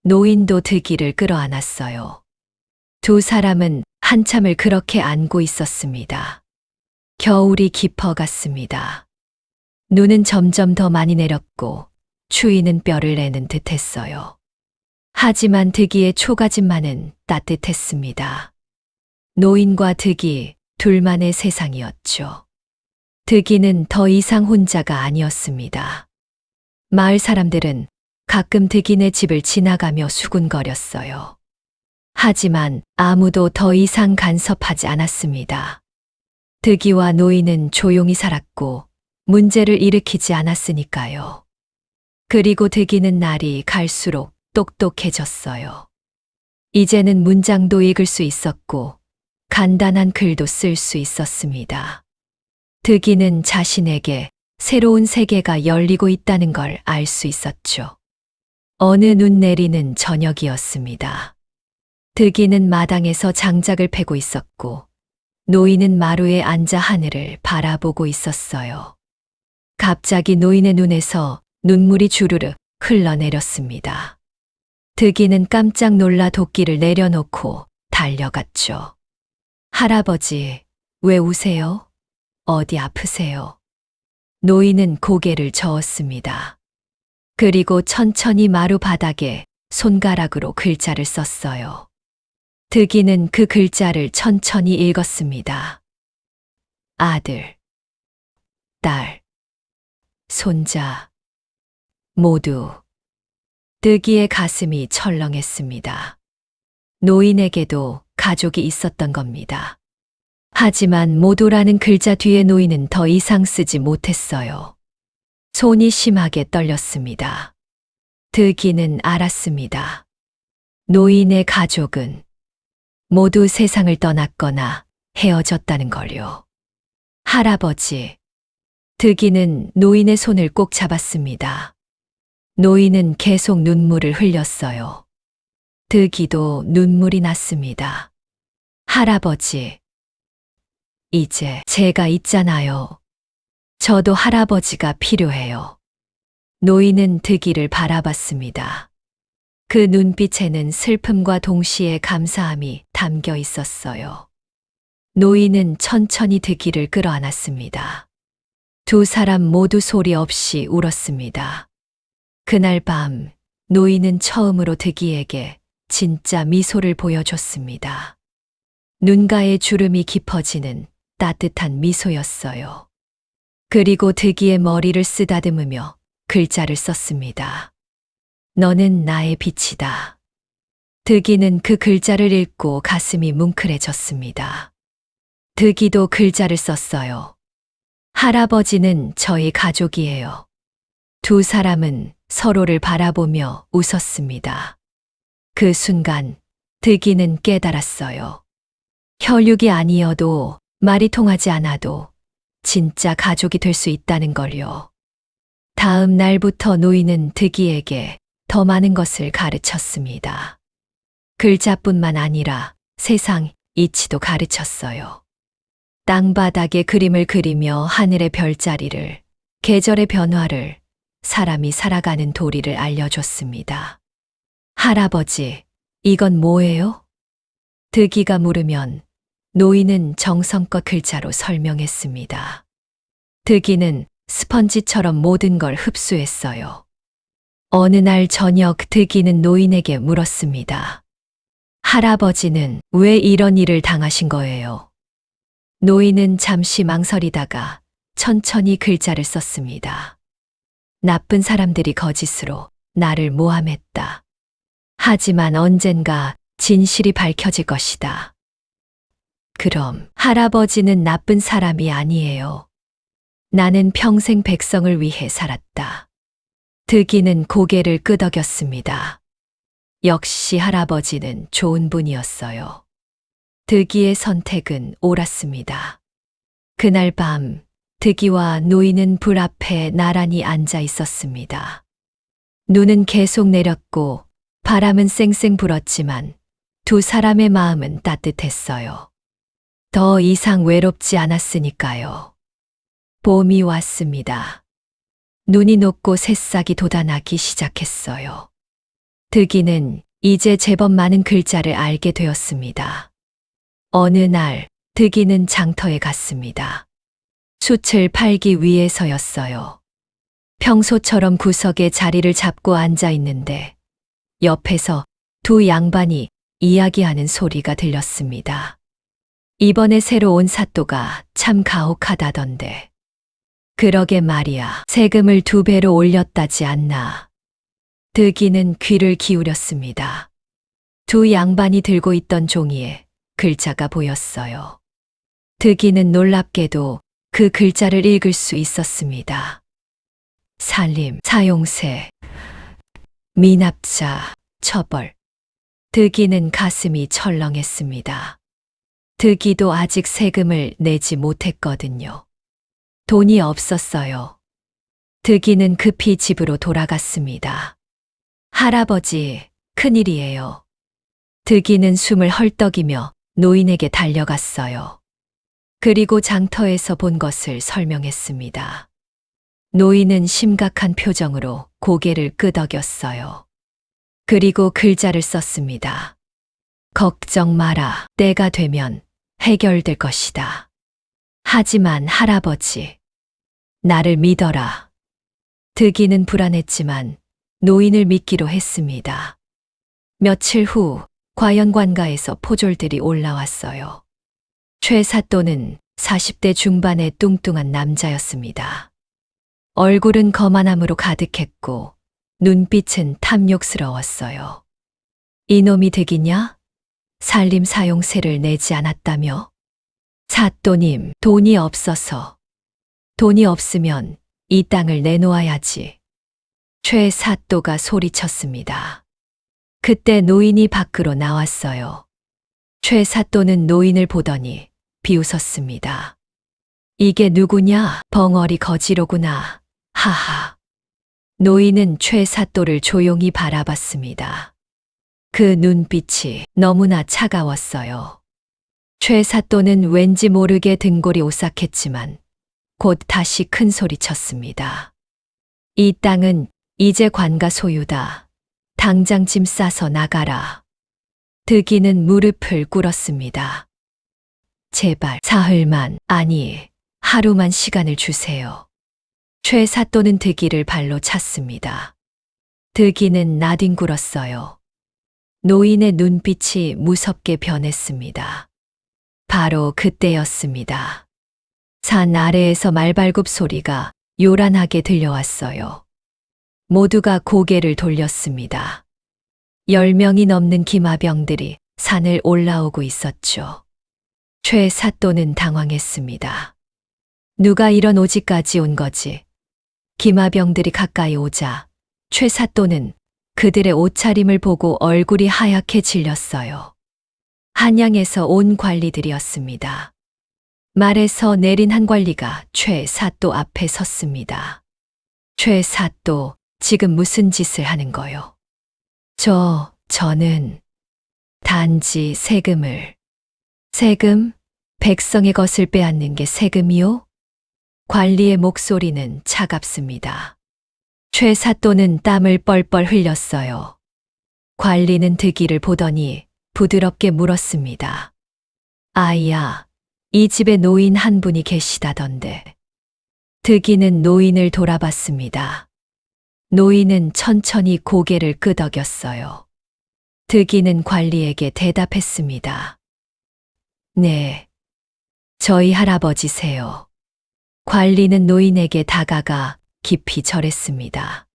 노인도 득이를 끌어안았어요. 두 사람은 한참을 그렇게 안고 있었습니다. 겨울이 깊어갔습니다. 눈은 점점 더 많이 내렸고 추위는 뼈를 내는 듯했어요. 하지만 득이의 초가집만은 따뜻했습니다. 노인과 득이 둘만의 세상이었죠. 득이는 더 이상 혼자가 아니었습니다. 마을 사람들은 가끔 득이네 집을 지나가며 수군거렸어요. 하지만 아무도 더 이상 간섭하지 않았습니다. 득이와 노인은 조용히 살았고 문제를 일으키지 않았으니까요. 그리고 득이는 날이 갈수록 똑똑해졌어요. 이제는 문장도 읽을 수 있었고 간단한 글도 쓸 수 있었습니다. 득이는 자신에게 새로운 세계가 열리고 있다는 걸 알 수 있었죠. 어느 눈 내리는 저녁이었습니다. 득이는 마당에서 장작을 패고 있었고 노인은 마루에 앉아 하늘을 바라보고 있었어요. 갑자기 노인의 눈에서 눈물이 주르르 흘러내렸습니다. 득이는 깜짝 놀라 도끼를 내려놓고 달려갔죠. 할아버지, 왜 우세요? 어디 아프세요? 노인은 고개를 저었습니다. 그리고 천천히 마루 바닥에 손가락으로 글자를 썼어요. 득이는 그 글자를 천천히 읽었습니다. 아들, 딸, 손자, 모두. 득이의 가슴이 철렁했습니다. 노인에게도 가족이 있었던 겁니다. 하지만 모두라는 글자 뒤에 노인은 더 이상 쓰지 못했어요. 손이 심하게 떨렸습니다. 득이는 알았습니다. 노인의 가족은 모두 세상을 떠났거나 헤어졌다는 걸요. 할아버지. 득이는 노인의 손을 꼭 잡았습니다. 노인은 계속 눈물을 흘렸어요. 득이도 눈물이 났습니다. 할아버지, 이제 제가 있잖아요. 저도 할아버지가 필요해요. 노인은 득이를 바라봤습니다. 그 눈빛에는 슬픔과 동시에 감사함이 담겨 있었어요. 노인은 천천히 득이를 끌어안았습니다. 두 사람 모두 소리 없이 울었습니다. 그날 밤 노인은 처음으로 득이에게 진짜 미소를 보여줬습니다. 눈가에 주름이 깊어지는 따뜻한 미소였어요. 그리고 득이의 머리를 쓰다듬으며 글자를 썼습니다. 너는 나의 빛이다. 득이는 그 글자를 읽고 가슴이 뭉클해졌습니다. 득이도 글자를 썼어요. 할아버지는 저희 가족이에요. 두 사람은 서로를 바라보며 웃었습니다. 그 순간 득이는 깨달았어요. 혈육이 아니어도 말이 통하지 않아도 진짜 가족이 될 수 있다는 걸요. 다음 날부터 노인은 득이에게 더 많은 것을 가르쳤습니다. 글자뿐만 아니라 세상 이치도 가르쳤어요. 땅바닥에 그림을 그리며 하늘의 별자리를, 계절의 변화를, 사람이 살아가는 도리를 알려줬습니다. 할아버지, 이건 뭐예요? 득이가 물으면 노인은 정성껏 글자로 설명했습니다. 득이는 스펀지처럼 모든 걸 흡수했어요. 어느 날 저녁 득이는 노인에게 물었습니다. 할아버지는 왜 이런 일을 당하신 거예요? 노인은 잠시 망설이다가 천천히 글자를 썼습니다. 나쁜 사람들이 거짓으로 나를 모함했다. 하지만 언젠가 진실이 밝혀질 것이다. 그럼 할아버지는 나쁜 사람이 아니에요. 나는 평생 백성을 위해 살았다. 득이는 고개를 끄덕였습니다. 역시 할아버지는 좋은 분이었어요. 득이의 선택은 옳았습니다. 그날 밤 득이와 노인은 불 앞에 나란히 앉아 있었습니다. 눈은 계속 내렸고 바람은 쌩쌩 불었지만 두 사람의 마음은 따뜻했어요. 더 이상 외롭지 않았으니까요. 봄이 왔습니다. 눈이 녹고 새싹이 돋아나기 시작했어요. 득이는 이제 제법 많은 글자를 알게 되었습니다. 어느 날 득이는 장터에 갔습니다. 숯을 팔기 위해서였어요. 평소처럼 구석에 자리를 잡고 앉아 있는데 옆에서 두 양반이 이야기하는 소리가 들렸습니다. 이번에 새로 온 사또가 참 가혹하다던데. 그러게 말이야. 세금을 2배로 올렸다지 않나. 득이는 귀를 기울였습니다. 두 양반이 들고 있던 종이에 글자가 보였어요. 득이는 놀랍게도 그 글자를 읽을 수 있었습니다. 살림, 사용세, 미납자, 처벌. 득이는 가슴이 철렁했습니다. 득이도 아직 세금을 내지 못했거든요. 돈이 없었어요. 득이는 급히 집으로 돌아갔습니다. 할아버지, 큰일이에요. 득이는 숨을 헐떡이며 노인에게 달려갔어요. 그리고 장터에서 본 것을 설명했습니다. 노인은 심각한 표정으로 고개를 끄덕였어요. 그리고 글자를 썼습니다. 걱정 마라. 때가 되면 해결될 것이다. 하지만 할아버지, 나를 믿어라. 득이는 불안했지만 노인을 믿기로 했습니다. 며칠 후 과연관가에서 포졸들이 올라왔어요. 최 사또는 40대 중반의 뚱뚱한 남자였습니다. 얼굴은 거만함으로 가득했고 눈빛은 탐욕스러웠어요. 이놈이 득이냐? 살림 사용세를 내지 않았다며? 사또님, 돈이 없어서. 돈이 없으면 이 땅을 내놓아야지. 최 사또가 소리쳤습니다. 그때 노인이 밖으로 나왔어요. 최 사또는 노인을 보더니 비웃었습니다. 이게 누구냐? 벙어리 거지로구나. 하하. 노인은 최 사또를 조용히 바라봤습니다. 그 눈빛이 너무나 차가웠어요. 최 사또는 왠지 모르게 등골이 오싹했지만 곧 다시 큰 소리 쳤습니다. 이 땅은 이제 관가 소유다. 당장 짐 싸서 나가라. 득이는 무릎을 꿇었습니다. 제발 사흘만, 아니 하루만 시간을 주세요. 최 사또는 득이를 발로 찼습니다. 득이는 나뒹굴었어요. 노인의 눈빛이 무섭게 변했습니다. 바로 그때였습니다. 산 아래에서 말발굽 소리가 요란하게 들려왔어요. 모두가 고개를 돌렸습니다. 10명이 넘는 기마병들이 산을 올라오고 있었죠. 최 사또는 당황했습니다. 누가 이런 오지까지 온 거지? 기마병들이 가까이 오자 최 사또는 그들의 옷차림을 보고 얼굴이 하얗게 질렸어요. 한양에서 온 관리들이었습니다. 말에서 내린 한 관리가 최 사또 앞에 섰습니다. 최 사또, 지금 무슨 짓을 하는 거요? 저는 단지 세금을. 세금? 백성의 것을 빼앗는 게 세금이요? 관리의 목소리는 차갑습니다. 최 사또는 땀을 뻘뻘 흘렸어요. 관리는 득이를 보더니 부드럽게 물었습니다. 아이야, 이 집에 노인 한 분이 계시다던데. 득이는 노인을 돌아봤습니다. 노인은 천천히 고개를 끄덕였어요. 득이는 관리에게 대답했습니다. 네, 저희 할아버지세요. 관리는 노인에게 다가가 깊이 절했습니다.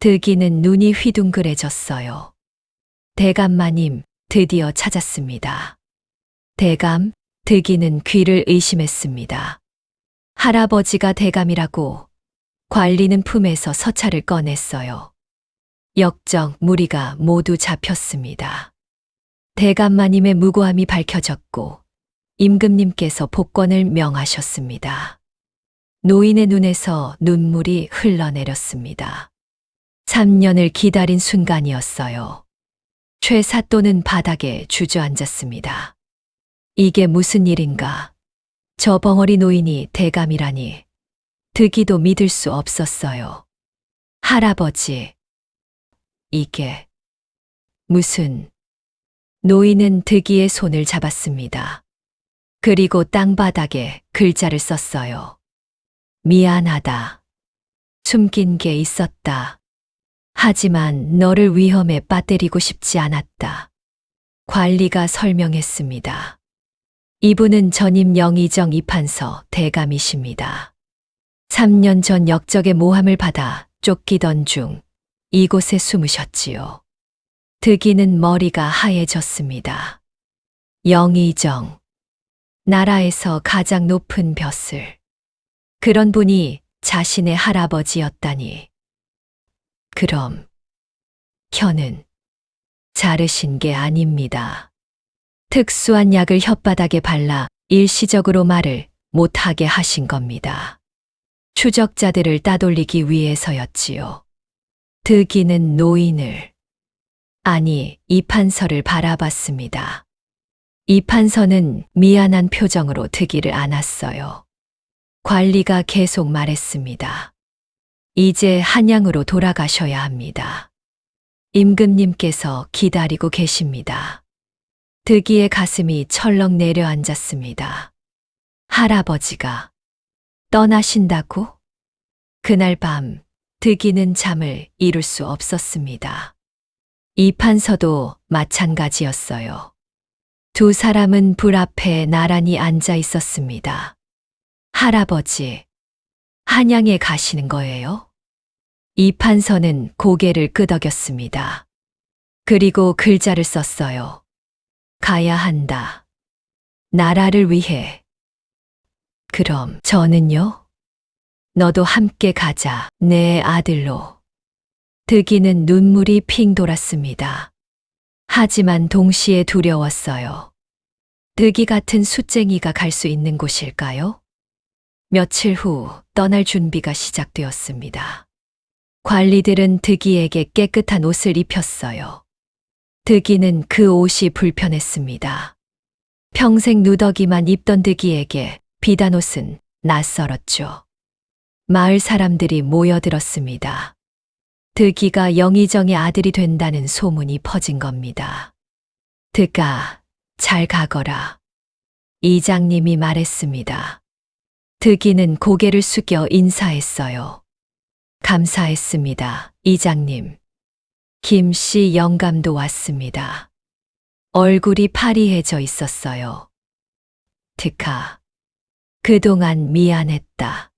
득이는 눈이 휘둥그레졌어요. 대감마님, 드디어 찾았습니다. 대감, 득이는 귀를 의심했습니다. 할아버지가 대감이라고. 관리는 품에서 서찰을 꺼냈어요. 역적 무리가 모두 잡혔습니다. 대감마님의 무고함이 밝혀졌고 임금님께서 복권을 명하셨습니다. 노인의 눈에서 눈물이 흘러내렸습니다. 3년을 기다린 순간이었어요. 최 사또는 바닥에 주저앉았습니다. 이게 무슨 일인가? 저 벙어리 노인이 대감이라니. 득이도 믿을 수 없었어요. 할아버지, 이게 무슨... 노인은 득이의 손을 잡았습니다. 그리고 땅바닥에 글자를 썼어요. 미안하다. 숨긴 게 있었다. 하지만 너를 위험에 빠뜨리고 싶지 않았다. 관리가 설명했습니다. 이분은 전임 영의정 이판서 대감이십니다. 3년 전 역적의 모함을 받아 쫓기던 중 이곳에 숨으셨지요. 득이는 머리가 하얘졌습니다. 영의정. 나라에서 가장 높은 벼슬. 그런 분이 자신의 할아버지였다니. 그럼 혀는 자르신 게 아닙니다. 특수한 약을 혓바닥에 발라 일시적으로 말을 못하게 하신 겁니다. 추적자들을 따돌리기 위해서였지요. 득이는 노인을, 아니 이판서를 바라봤습니다. 이판서는 미안한 표정으로 득이를 안았어요. 관리가 계속 말했습니다. 이제 한양으로 돌아가셔야 합니다. 임금님께서 기다리고 계십니다. 득이의 가슴이 철렁 내려앉았습니다. 할아버지가 떠나신다고? 그날 밤 득이는 잠을 이룰 수 없었습니다. 이판서도 마찬가지였어요. 두 사람은 불 앞에 나란히 앉아 있었습니다. 할아버지, 한양에 가시는 거예요? 이판서는 고개를 끄덕였습니다. 그리고 글자를 썼어요. 가야 한다. 나라를 위해. 그럼 저는요? 너도 함께 가자, 내 아들로. 득이는 눈물이 핑 돌았습니다. 하지만 동시에 두려웠어요. 득이 같은 숫쟁이가 갈 수 있는 곳일까요? 며칠 후 떠날 준비가 시작되었습니다. 관리들은 득이에게 깨끗한 옷을 입혔어요. 득이는 그 옷이 불편했습니다. 평생 누더기만 입던 득이에게 비단 옷은 낯설었죠. 마을 사람들이 모여들었습니다. 득이가 영의정의 아들이 된다는 소문이 퍼진 겁니다. 득아, 잘 가거라. 이장님이 말했습니다. 득이는 고개를 숙여 인사했어요. 감사했습니다, 이장님. 김씨 영감도 왔습니다. 얼굴이 파리해져 있었어요. 득아, 그동안 미안했다.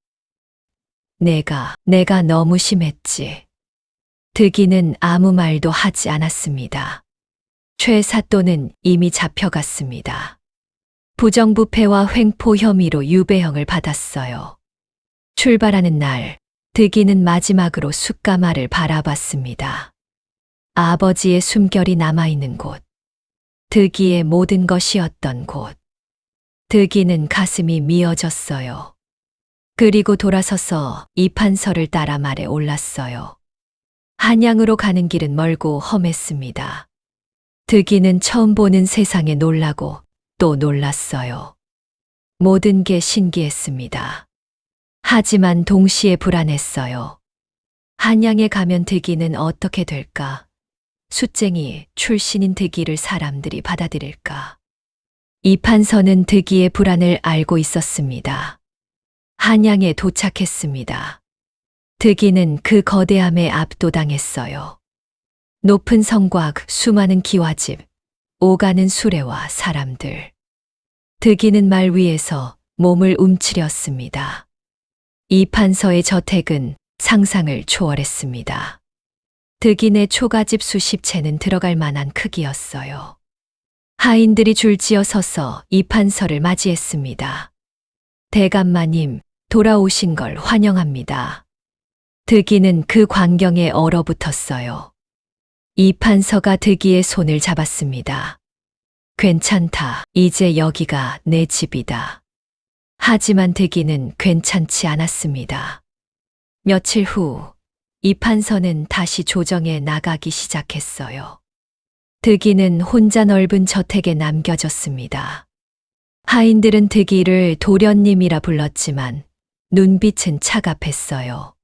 내가 너무 심했지. 득이는 아무 말도 하지 않았습니다. 최 사또는 이미 잡혀갔습니다. 부정부패와 횡포 혐의로 유배형을 받았어요. 출발하는 날, 득이는 마지막으로 숯가마를 바라봤습니다. 아버지의 숨결이 남아있는 곳, 득이의 모든 것이었던 곳. 득이는 가슴이 미어졌어요. 그리고 돌아서서 이판서를 따라 말에 올랐어요. 한양으로 가는 길은 멀고 험했습니다. 득이는 처음 보는 세상에 놀라고 또 놀랐어요. 모든 게 신기했습니다. 하지만 동시에 불안했어요. 한양에 가면 득이는 어떻게 될까? 숫쟁이 출신인 득이를 사람들이 받아들일까? 이판서는 득이의 불안을 알고 있었습니다. 한양에 도착했습니다. 득이는 그 거대함에 압도당했어요. 높은 성곽, 수많은 기와집, 오가는 수레와 사람들. 득이는 말 위에서 몸을 움츠렸습니다. 이판서의 저택은 상상을 초월했습니다. 득인의 초가집 수십 채는 들어갈 만한 크기였어요. 하인들이 줄지어 서서 이판서를 맞이했습니다. 대감마님, 돌아오신 걸 환영합니다. 득이는 그 광경에 얼어붙었어요. 이판서가 득이의 손을 잡았습니다. 괜찮다. 이제 여기가 내 집이다. 하지만 득이는 괜찮지 않았습니다. 며칠 후, 이판서는 다시 조정에 나가기 시작했어요. 득이는 혼자 넓은 저택에 남겨졌습니다. 하인들은 득이를 도련님이라 불렀지만 눈빛은 차갑했어요.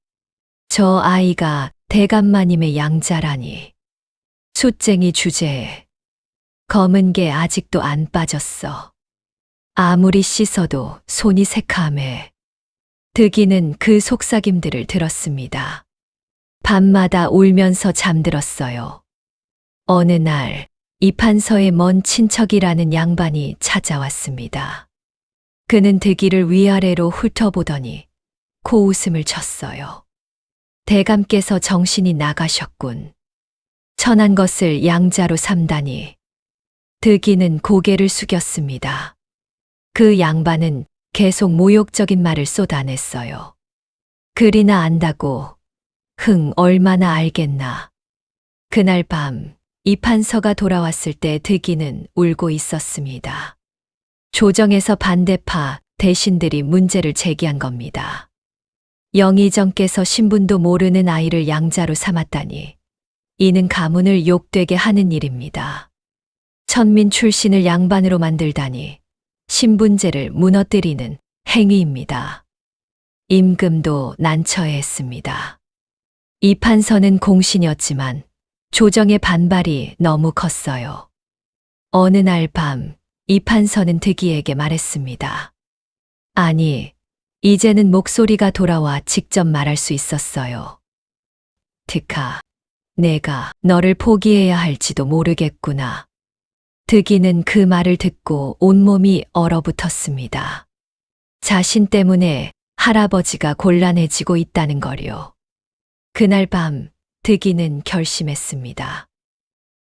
저 아이가 대감마님의 양자라니. 숫쟁이 주제에 검은 게 아직도 안 빠졌어. 아무리 씻어도 손이 새카매. 득이는 그 속삭임들을 들었습니다. 밤마다 울면서 잠들었어요. 어느 날 이판서의 먼 친척이라는 양반이 찾아왔습니다. 그는 득이를 위아래로 훑어보더니 코웃음을 쳤어요. 대감께서 정신이 나가셨군. 천한 것을 양자로 삼다니. 득이는 고개를 숙였습니다. 그 양반은 계속 모욕적인 말을 쏟아냈어요. 글이나 안다고 얼마나 알겠나. 그날 밤 이판서가 돌아왔을 때 득이는 울고 있었습니다. 조정에서 반대파 대신들이 문제를 제기한 겁니다. 영의정께서 신분도 모르는 아이를 양자로 삼았다니 이는 가문을 욕되게 하는 일입니다. 천민 출신을 양반으로 만들다니 신분제를 무너뜨리는 행위입니다. 임금도 난처해했습니다. 이판서는 공신이었지만 조정의 반발이 너무 컸어요. 어느 날 밤 이판서는 득이에게 말했습니다. 아니, 이제는 목소리가 돌아와 직접 말할 수 있었어요. 득아, 내가 너를 포기해야 할지도 모르겠구나. 득이는 그 말을 듣고 온몸이 얼어붙었습니다. 자신 때문에 할아버지가 곤란해지고 있다는 거요. 그날 밤 득이는 결심했습니다.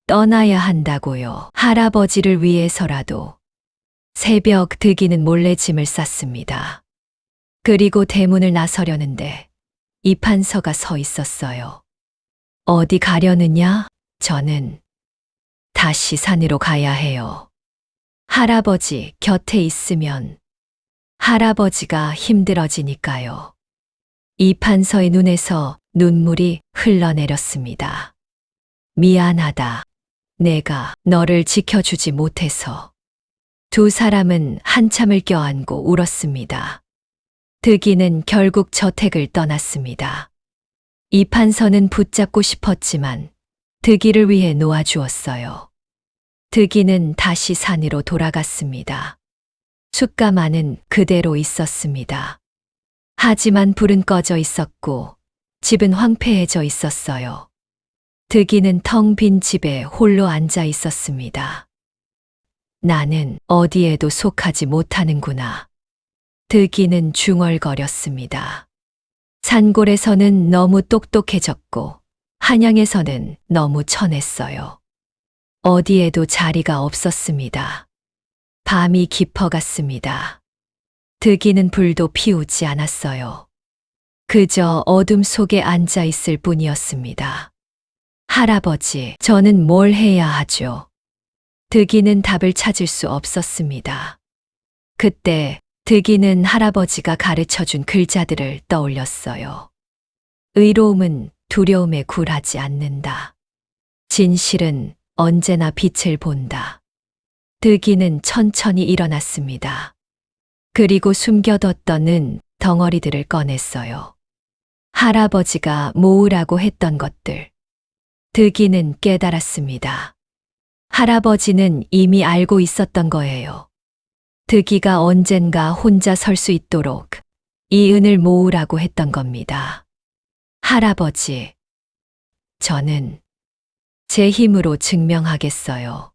떠나야 한다고요. 할아버지를 위해서라도. 새벽 득이는 몰래 짐을 쌌습니다. 그리고 대문을 나서려는데 이판서가 서 있었어요. 어디 가려느냐? 저는 다시 산으로 가야 해요. 할아버지 곁에 있으면 할아버지가 힘들어지니까요. 이판서의 눈에서 눈물이 흘러내렸습니다. 미안하다. 내가 너를 지켜주지 못해서. 두 사람은 한참을 껴안고 울었습니다. 득이는 결국 저택을 떠났습니다. 이판서는 붙잡고 싶었지만 득이를 위해 놓아주었어요. 득이는 다시 산으로 돌아갔습니다. 숯가마는 그대로 있었습니다. 하지만 불은 꺼져 있었고 집은 황폐해져 있었어요. 득이는 텅 빈 집에 홀로 앉아 있었습니다. 나는 어디에도 속하지 못하는구나. 득이는 중얼거렸습니다. 산골에서는 너무 똑똑해졌고 한양에서는 너무 천했어요. 어디에도 자리가 없었습니다. 밤이 깊어갔습니다. 득이는 불도 피우지 않았어요. 그저 어둠 속에 앉아 있을 뿐이었습니다. 할아버지, 저는 뭘 해야 하죠? 득이는 답을 찾을 수 없었습니다. 그때 득이는 할아버지가 가르쳐준 글자들을 떠올렸어요. 의로움은 두려움에 굴하지 않는다. 진실은 언제나 빛을 본다. 득이는 천천히 일어났습니다. 그리고 숨겨뒀던 은 덩어리들을 꺼냈어요. 할아버지가 모으라고 했던 것들. 득이는 깨달았습니다. 할아버지는 이미 알고 있었던 거예요. 득이가 언젠가 혼자 설 수 있도록 이 은을 모으라고 했던 겁니다. 할아버지, 저는 제 힘으로 증명하겠어요.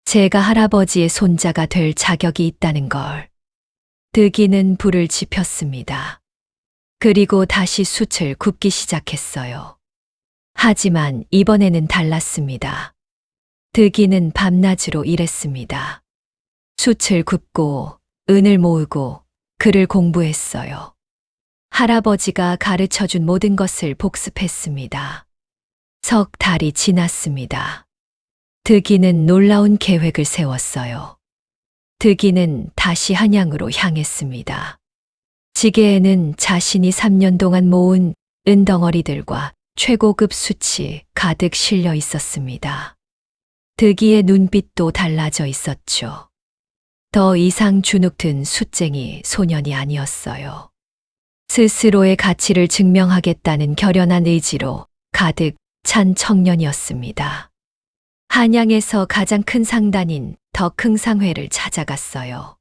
제가 할아버지의 손자가 될 자격이 있다는 걸. 득이는 불을 지폈습니다. 그리고 다시 숯을 굽기 시작했어요. 하지만 이번에는 달랐습니다. 득이는 밤낮으로 일했습니다. 숯을 굽고 은을 모으고 글을 공부했어요. 할아버지가 가르쳐준 모든 것을 복습했습니다. 석 달이 지났습니다. 득이는 놀라운 계획을 세웠어요. 득이는 다시 한양으로 향했습니다. 지게에는 자신이 3년 동안 모은 은덩어리들과 최고급 숯이 가득 실려 있었습니다. 득이의 눈빛도 달라져 있었죠. 더 이상 주눅든 숯쟁이 소년이 아니었어요. 스스로의 가치를 증명하겠다는 결연한 의지로 가득 찬 청년이었습니다. 한양에서 가장 큰 상단인 덕흥상회를 찾아갔어요.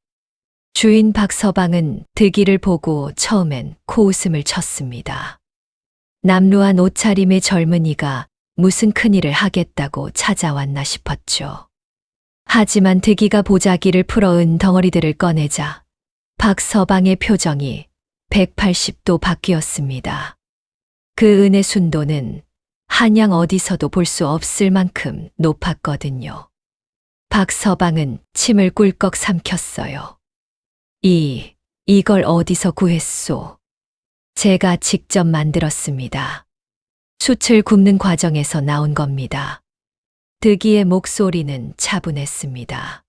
주인 박서방은 득이를 보고 처음엔 코웃음을 쳤습니다. 남루한 옷차림의 젊은이가 무슨 큰일을 하겠다고 찾아왔나 싶었죠. 하지만 득이가 보자기를 풀어 은 덩어리들을 꺼내자 박서방의 표정이 180도 바뀌었습니다. 그 은의 순도는 한양 어디서도 볼 수 없을 만큼 높았거든요. 박서방은 침을 꿀꺽 삼켰어요. 이걸 어디서 구했소? 제가 직접 만들었습니다. 숯을 굽는 과정에서 나온 겁니다. 득이의 목소리는 차분했습니다.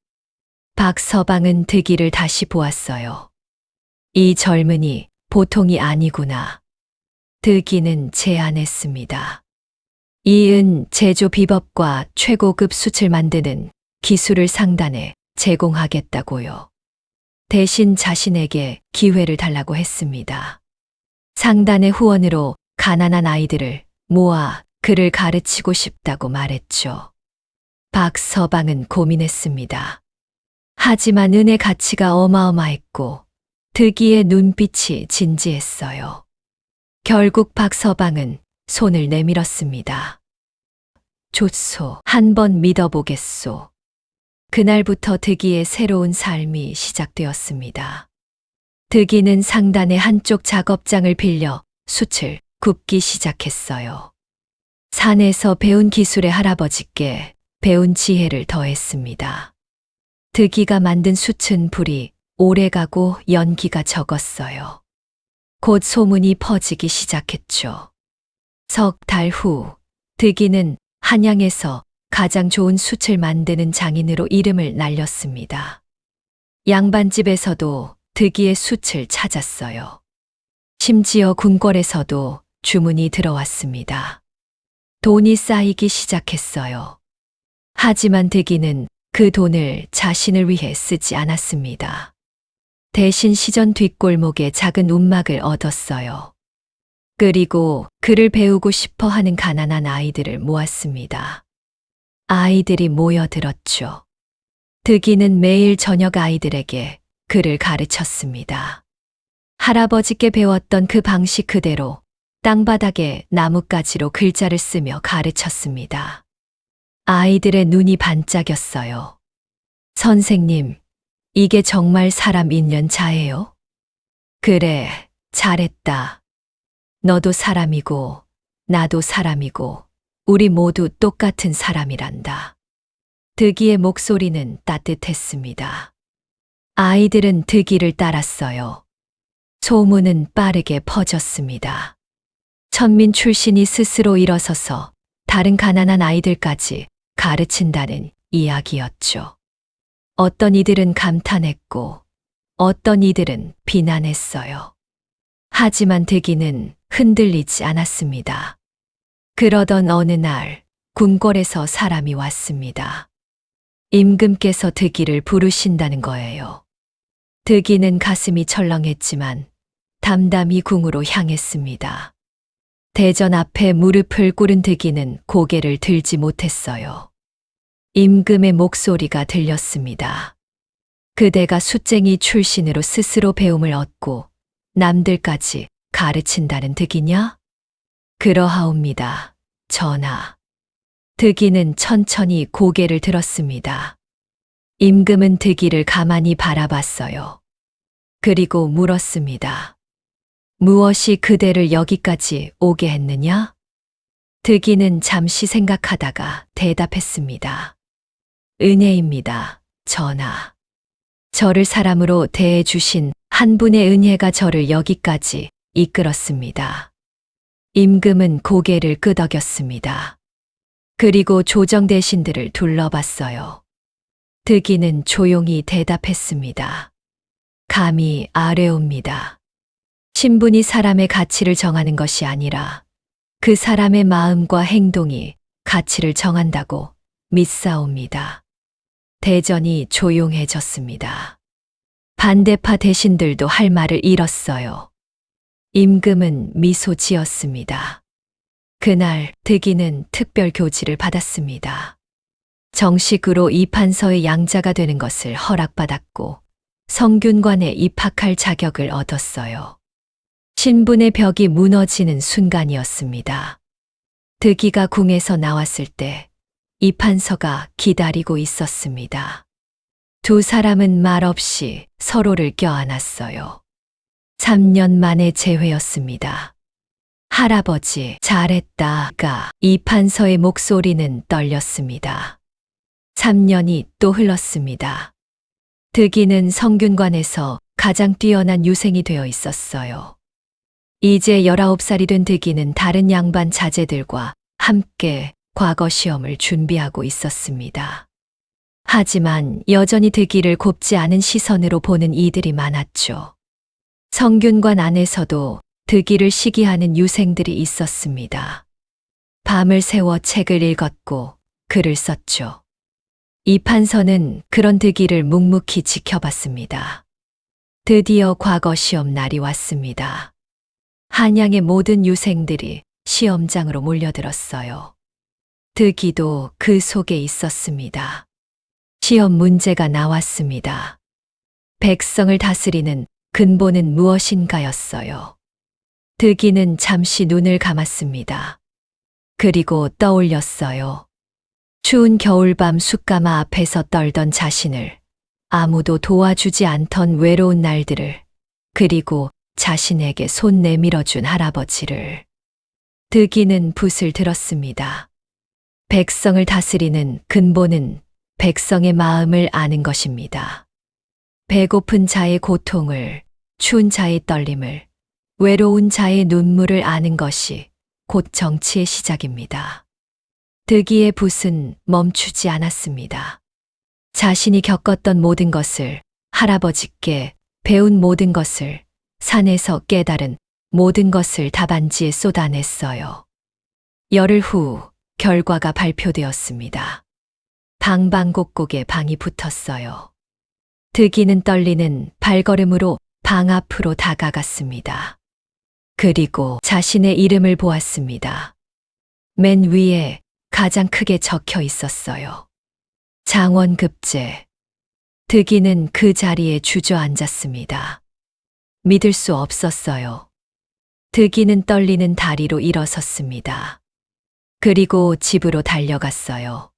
박서방은 득이를 다시 보았어요. 이 젊은이 보통이 아니구나. 득이는 제안했습니다. 이 은 제조 비법과 최고급 숯을 만드는 기술을 상단에 제공하겠다고요. 대신 자신에게 기회를 달라고 했습니다. 상단의 후원으로 가난한 아이들을 모아 글을 가르치고 싶다고 말했죠. 박서방은 고민했습니다. 하지만 은의 가치가 어마어마했고 득이의 눈빛이 진지했어요. 결국 박서방은 손을 내밀었습니다. 좋소, 한번 믿어보겠소. 그날부터 득이의 새로운 삶이 시작되었습니다. 득이는 상단의 한쪽 작업장을 빌려 숯을 굽기 시작했어요. 산에서 배운 기술의 할아버지께 배운 지혜를 더했습니다. 득이가 만든 숯은 불이 오래가고 연기가 적었어요. 곧 소문이 퍼지기 시작했죠. 석 달 후, 득이는 한양에서 가장 좋은 숯을 만드는 장인으로 이름을 날렸습니다. 양반집에서도 득이의 숯을 찾았어요. 심지어 궁궐에서도 주문이 들어왔습니다. 돈이 쌓이기 시작했어요. 하지만 득이는 그 돈을 자신을 위해 쓰지 않았습니다. 대신 시전 뒷골목에 작은 움막을 얻었어요. 그리고 그를 배우고 싶어 하는 가난한 아이들을 모았습니다. 아이들이 모여들었죠. 득이는 매일 저녁 아이들에게 글을 가르쳤습니다. 할아버지께 배웠던 그 방식 그대로 땅바닥에 나뭇가지로 글자를 쓰며 가르쳤습니다. 아이들의 눈이 반짝였어요. 선생님, 이게 정말 사람 읽는 자예요? 그래, 잘했다. 너도 사람이고, 나도 사람이고, 우리 모두 똑같은 사람이란다. 득이의 목소리는 따뜻했습니다. 아이들은 득이를 따랐어요. 소문은 빠르게 퍼졌습니다. 천민 출신이 스스로 일어서서 다른 가난한 아이들까지 가르친다는 이야기였죠. 어떤 이들은 감탄했고, 어떤 이들은 비난했어요. 하지만 득이는 흔들리지 않았습니다. 그러던 어느 날, 궁궐에서 사람이 왔습니다. 임금께서 득이를 부르신다는 거예요. 득이는 가슴이 철렁했지만 담담히 궁으로 향했습니다. 대전 앞에 무릎을 꿇은 득이는 고개를 들지 못했어요. 임금의 목소리가 들렸습니다. 그대가 숫쟁이 출신으로 스스로 배움을 얻고 남들까지 가르친다는 득이냐? 그러하옵니다, 전하. 득이는 천천히 고개를 들었습니다. 임금은 득이를 가만히 바라봤어요. 그리고 물었습니다. 무엇이 그대를 여기까지 오게 했느냐? 득이는 잠시 생각하다가 대답했습니다. 은혜입니다, 전하. 저를 사람으로 대해주신 한 분의 은혜가 저를 여기까지 이끌었습니다. 임금은 고개를 끄덕였습니다. 그리고 조정대신들을 둘러봤어요. 득이는 조용히 대답했습니다. 감히 아뢰옵니다. 신분이 사람의 가치를 정하는 것이 아니라 그 사람의 마음과 행동이 가치를 정한다고 믿사옵니다. 대전이 조용해졌습니다. 반대파 대신들도 할 말을 잃었어요. 임금은 미소 지었습니다. 그날 득이는 특별 교지를 받았습니다. 정식으로 이판서의 양자가 되는 것을 허락받았고 성균관에 입학할 자격을 얻었어요. 신분의 벽이 무너지는 순간이었습니다. 득이가 궁에서 나왔을 때 이판서가 기다리고 있었습니다. 두 사람은 말없이 서로를 껴안았어요. 3년 만의 재회였습니다. 할아버지, 잘했다가 이판서의 목소리는 떨렸습니다. 3년이 또 흘렀습니다. 득이는 성균관에서 가장 뛰어난 유생이 되어 있었어요. 이제 19살이 된 득이는 다른 양반 자제들과 함께 과거 시험을 준비하고 있었습니다. 하지만 여전히 득이를 곱지 않은 시선으로 보는 이들이 많았죠. 성균관 안에서도 득이를 시기하는 유생들이 있었습니다. 밤을 새워 책을 읽었고 글을 썼죠. 이판서는 그런 득이를 묵묵히 지켜봤습니다. 드디어 과거 시험 날이 왔습니다. 한양의 모든 유생들이 시험장으로 몰려들었어요. 득이도 그 속에 있었습니다. 시험 문제가 나왔습니다. 백성을 다스리는 근본은 무엇인가였어요. 득이는 잠시 눈을 감았습니다. 그리고 떠올렸어요. 추운 겨울밤 숯가마 앞에서 떨던 자신을, 아무도 도와주지 않던 외로운 날들을, 그리고 자신에게 손 내밀어준 할아버지를. 득이는 붓을 들었습니다. 백성을 다스리는 근본은 백성의 마음을 아는 것입니다. 배고픈 자의 고통을, 추운 자의 떨림을, 외로운 자의 눈물을 아는 것이 곧 정치의 시작입니다. 득이의 붓은 멈추지 않았습니다. 자신이 겪었던 모든 것을, 할아버지께 배운 모든 것을, 산에서 깨달은 모든 것을 답안지에 쏟아냈어요. 열흘 후 결과가 발표되었습니다. 방방곡곡에 방이 붙었어요. 득이는 떨리는 발걸음으로 방 앞으로 다가갔습니다. 그리고 자신의 이름을 보았습니다. 맨 위에 가장 크게 적혀 있었어요. 장원급제. 득이는 그 자리에 주저앉았습니다. 믿을 수 없었어요. 득이는 떨리는 다리로 일어섰습니다. 그리고 집으로 달려갔어요.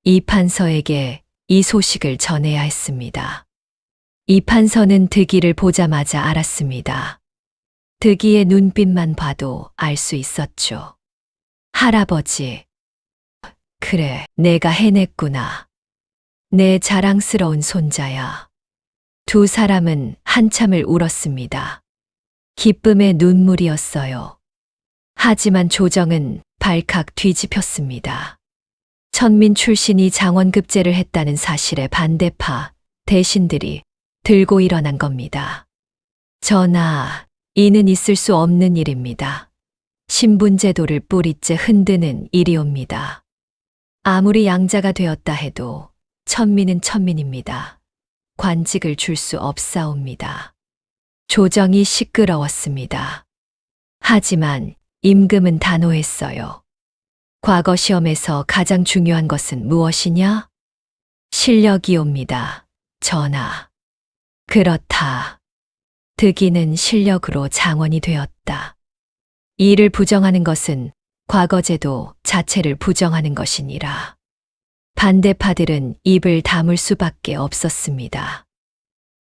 이판서에게 이 소식을 전해야 했습니다. 이판서는 득이를 보자마자 알았습니다. 득이의 눈빛만 봐도 알 수 있었죠. 할아버지. 그래, 내가 해냈구나. 내 자랑스러운 손자야. 두 사람은 한참을 울었습니다. 기쁨의 눈물이었어요. 하지만 조정은 발칵 뒤집혔습니다. 천민 출신이 장원급제를 했다는 사실에 반대파 대신들이 들고 일어난 겁니다. 전하, 이는 있을 수 없는 일입니다. 신분제도를 뿌리째 흔드는 일이옵니다. 아무리 양자가 되었다 해도 천민은 천민입니다. 관직을 줄 수 없사옵니다. 조정이 시끄러웠습니다. 하지만 임금은 단호했어요. 과거 시험에서 가장 중요한 것은 무엇이냐? 실력이옵니다. 전하. 그렇다. 득이는 실력으로 장원이 되었다. 이를 부정하는 것은 과거제도 자체를 부정하는 것이니라. 반대파들은 입을 다물 수밖에 없었습니다.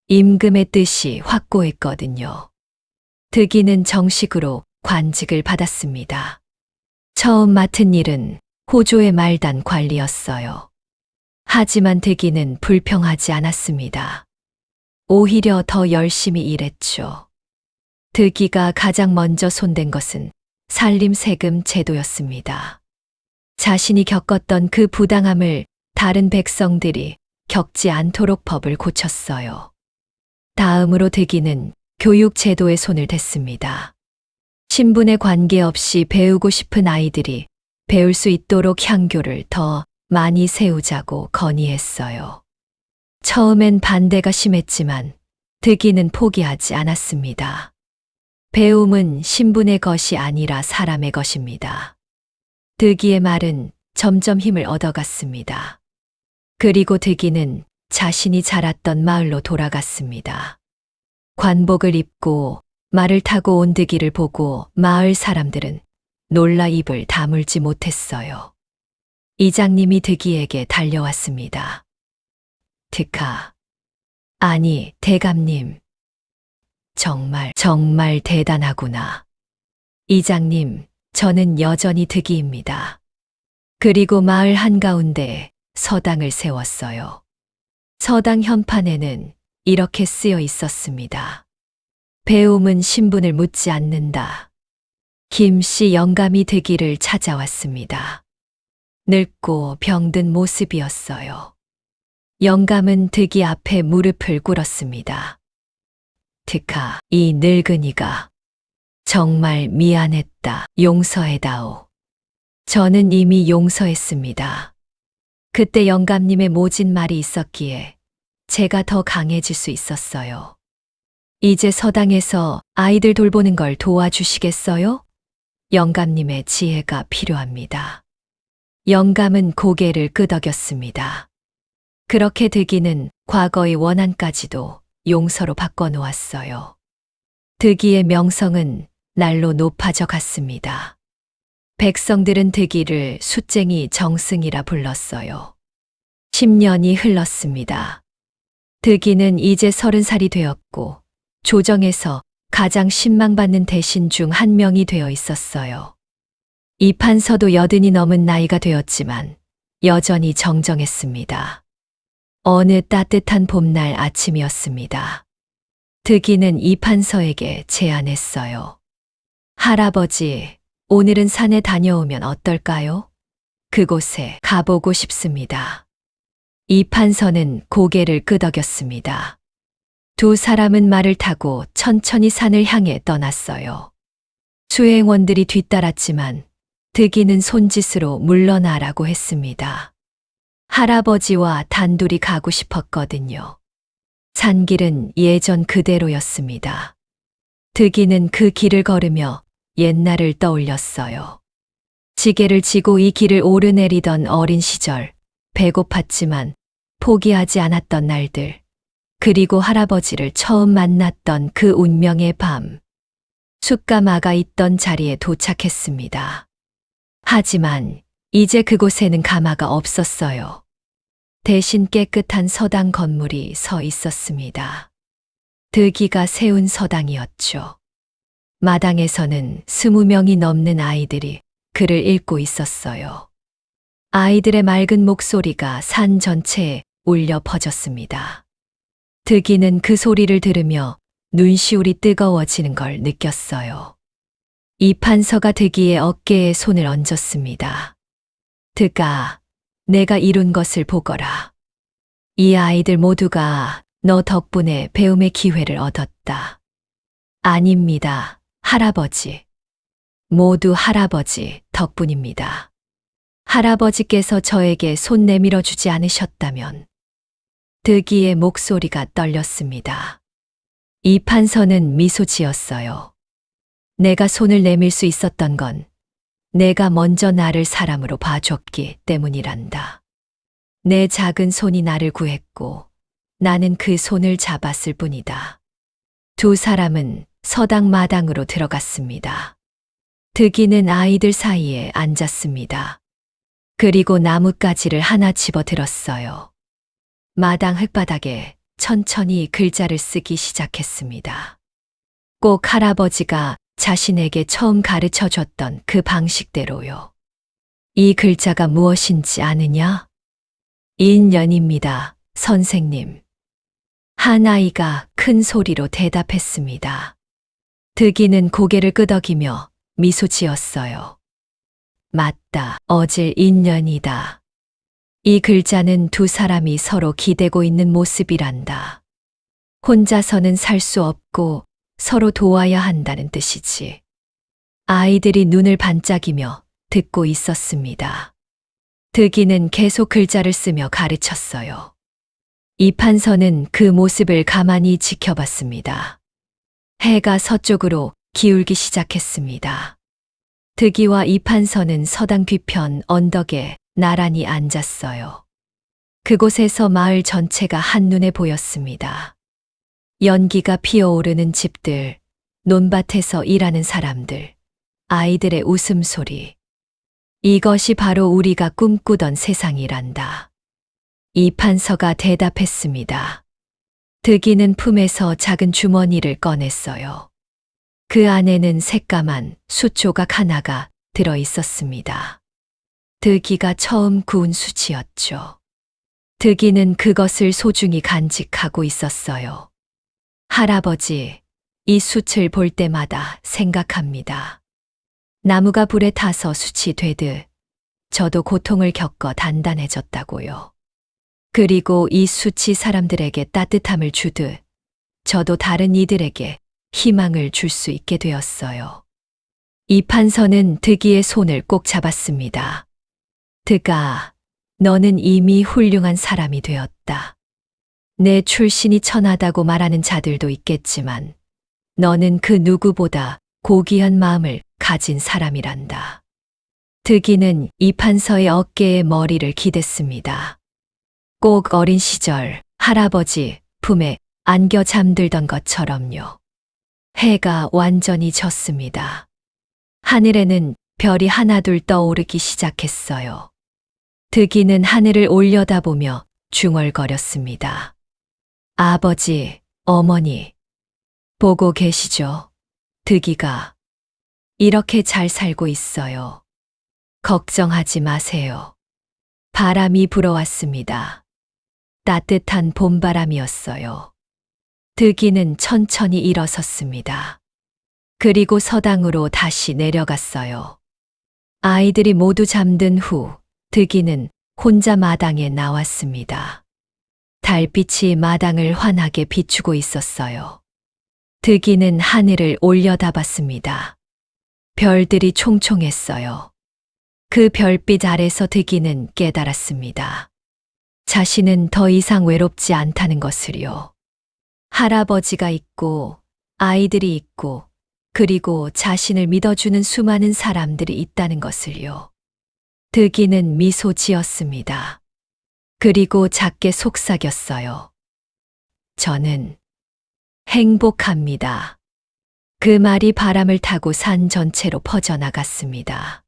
임금의 뜻이 확고했거든요. 득이는 정식으로 관직을 받았습니다. 처음 맡은 일은 호조의 말단 관리였어요. 하지만 득이는 불평하지 않았습니다. 오히려 더 열심히 일했죠. 득이가 가장 먼저 손댄 것은 산림세금 제도였습니다. 자신이 겪었던 그 부당함을 다른 백성들이 겪지 않도록 법을 고쳤어요. 다음으로 득이는 교육제도에 손을 댔습니다. 신분에 관계없이 배우고 싶은 아이들이 배울 수 있도록 향교를 더 많이 세우자고 건의했어요. 처음엔 반대가 심했지만 득이는 포기하지 않았습니다. 배움은 신분의 것이 아니라 사람의 것입니다. 득이의 말은 점점 힘을 얻어갔습니다. 그리고 득이는 자신이 자랐던 마을로 돌아갔습니다. 관복을 입고 말을 타고 온 득이를 보고 마을 사람들은 놀라 입을 다물지 못했어요. 이장님이 득이에게 달려왔습니다. 득아. 아니, 대감님. 정말 대단하구나. 이장님, 저는 여전히 득이입니다. 그리고 마을 한가운데 서당을 세웠어요. 서당 현판에는 이렇게 쓰여 있었습니다. 배움은 신분을 묻지 않는다. 김씨 영감이 득이를 찾아왔습니다. 늙고 병든 모습이었어요. 영감은 득이 앞에 무릎을 꿇었습니다. 득아, 이 늙은이가 정말 미안했다. 용서해다오. 저는 이미 용서했습니다. 그때 영감님의 모진 말이 있었기에 제가 더 강해질 수 있었어요. 이제 서당에서 아이들 돌보는 걸 도와주시겠어요? 영감님의 지혜가 필요합니다. 영감은 고개를 끄덕였습니다. 그렇게 득이는 과거의 원한까지도 용서로 바꿔놓았어요. 득이의 명성은 날로 높아져 갔습니다. 백성들은 득이를 숫쟁이 정승이라 불렀어요. 10년이 흘렀습니다. 득이는 이제 30살이 되었고 조정에서 가장 신망받는 대신 중 한 명이 되어 있었어요. 이판서도 80이 넘은 나이가 되었지만 여전히 정정했습니다. 어느 따뜻한 봄날 아침이었습니다. 득이는 이판서에게 제안했어요. 할아버지, 오늘은 산에 다녀오면 어떨까요? 그곳에 가보고 싶습니다. 이판서는 고개를 끄덕였습니다. 두 사람은 말을 타고 천천히 산을 향해 떠났어요. 수행원들이 뒤따랐지만 득이는 손짓으로 물러나라고 했습니다. 할아버지와 단둘이 가고 싶었거든요. 산길은 예전 그대로였습니다. 득이는 그 길을 걸으며 옛날을 떠올렸어요. 지게를 지고 이 길을 오르내리던 어린 시절, 배고팠지만 포기하지 않았던 날들, 그리고 할아버지를 처음 만났던 그 운명의 밤. 숯가마가 있던 자리에 도착했습니다. 하지만 이제 그곳에는 가마가 없었어요. 대신 깨끗한 서당 건물이 서 있었습니다. 득이가 세운 서당이었죠. 마당에서는 20명이 넘는 아이들이 글을 읽고 있었어요. 아이들의 맑은 목소리가 산 전체에 울려 퍼졌습니다. 득이는 그 소리를 들으며 눈시울이 뜨거워지는 걸 느꼈어요. 이판서가 득이의 어깨에 손을 얹었습니다. 득아, 내가 이룬 것을 보거라. 이 아이들 모두가 너 덕분에 배움의 기회를 얻었다. 아닙니다, 할아버지. 모두 할아버지 덕분입니다. 할아버지께서 저에게 손 내밀어 주지 않으셨다면. 득이의 목소리가 떨렸습니다. 이판서는 미소 지었어요. 내가 손을 내밀 수 있었던 건 내가 먼저 나를 사람으로 봐줬기 때문이란다. 내 작은 손이 나를 구했고 나는 그 손을 잡았을 뿐이다. 두 사람은 서당 마당으로 들어갔습니다. 득이는 아이들 사이에 앉았습니다. 그리고 나뭇가지를 하나 집어 들었어요. 마당 흙바닥에 천천히 글자를 쓰기 시작했습니다. 꼭 할아버지가 자신에게 처음 가르쳐 줬던 그 방식대로요. 이 글자가 무엇인지 아느냐? 인연입니다, 선생님. 한 아이가 큰 소리로 대답했습니다. 득이는 고개를 끄덕이며 미소 지었어요. 맞다, 어질 인연이다. 이 글자는 두 사람이 서로 기대고 있는 모습이란다. 혼자서는 살 수 없고 서로 도와야 한다는 뜻이지. 아이들이 눈을 반짝이며 듣고 있었습니다. 득이는 계속 글자를 쓰며 가르쳤어요. 이판서는 그 모습을 가만히 지켜봤습니다. 해가 서쪽으로 기울기 시작했습니다. 득이와 이판서는 서당 뒤편 언덕에 나란히 앉았어요. 그곳에서 마을 전체가 한눈에 보였습니다. 연기가 피어오르는 집들, 논밭에서 일하는 사람들, 아이들의 웃음소리. 이것이 바로 우리가 꿈꾸던 세상이란다. 이판서가 대답했습니다. 득이는 품에서 작은 주머니를 꺼냈어요. 그 안에는 새까만 숯 조각 하나가 들어 있었습니다. 득이가 처음 구운 숯이었죠. 득이는 그것을 소중히 간직하고 있었어요. 할아버지, 이 숯을 볼 때마다 생각합니다. 나무가 불에 타서 숯이 되듯 저도 고통을 겪어 단단해졌다고요. 그리고 이 숯이 사람들에게 따뜻함을 주듯 저도 다른 이들에게 희망을 줄 수 있게 되었어요. 이판서는 득이의 손을 꼭 잡았습니다. 득아, 너는 이미 훌륭한 사람이 되었다. 내 출신이 천하다고 말하는 자들도 있겠지만 너는 그 누구보다 고귀한 마음을 가진 사람이란다. 득이는 이판서의 어깨에 머리를 기댔습니다. 꼭 어린 시절 할아버지 품에 안겨 잠들던 것처럼요. 해가 완전히 졌습니다. 하늘에는 별이 하나둘 떠오르기 시작했어요. 득이는 하늘을 올려다보며 중얼거렸습니다. 아버지, 어머니, 보고 계시죠? 득이가 이렇게 잘 살고 있어요. 걱정하지 마세요. 바람이 불어왔습니다. 따뜻한 봄바람이었어요. 득이는 천천히 일어섰습니다. 그리고 서당으로 다시 내려갔어요. 아이들이 모두 잠든 후 득이는 혼자 마당에 나왔습니다. 달빛이 마당을 환하게 비추고 있었어요. 득이는 하늘을 올려다봤습니다. 별들이 총총했어요. 그 별빛 아래서 득이는 깨달았습니다. 자신은 더 이상 외롭지 않다는 것을요. 할아버지가 있고, 아이들이 있고, 그리고 자신을 믿어주는 수많은 사람들이 있다는 것을요. 득이는 미소 지었습니다. 그리고 작게 속삭였어요. 저는 행복합니다. 그 말이 바람을 타고 산 전체로 퍼져나갔습니다.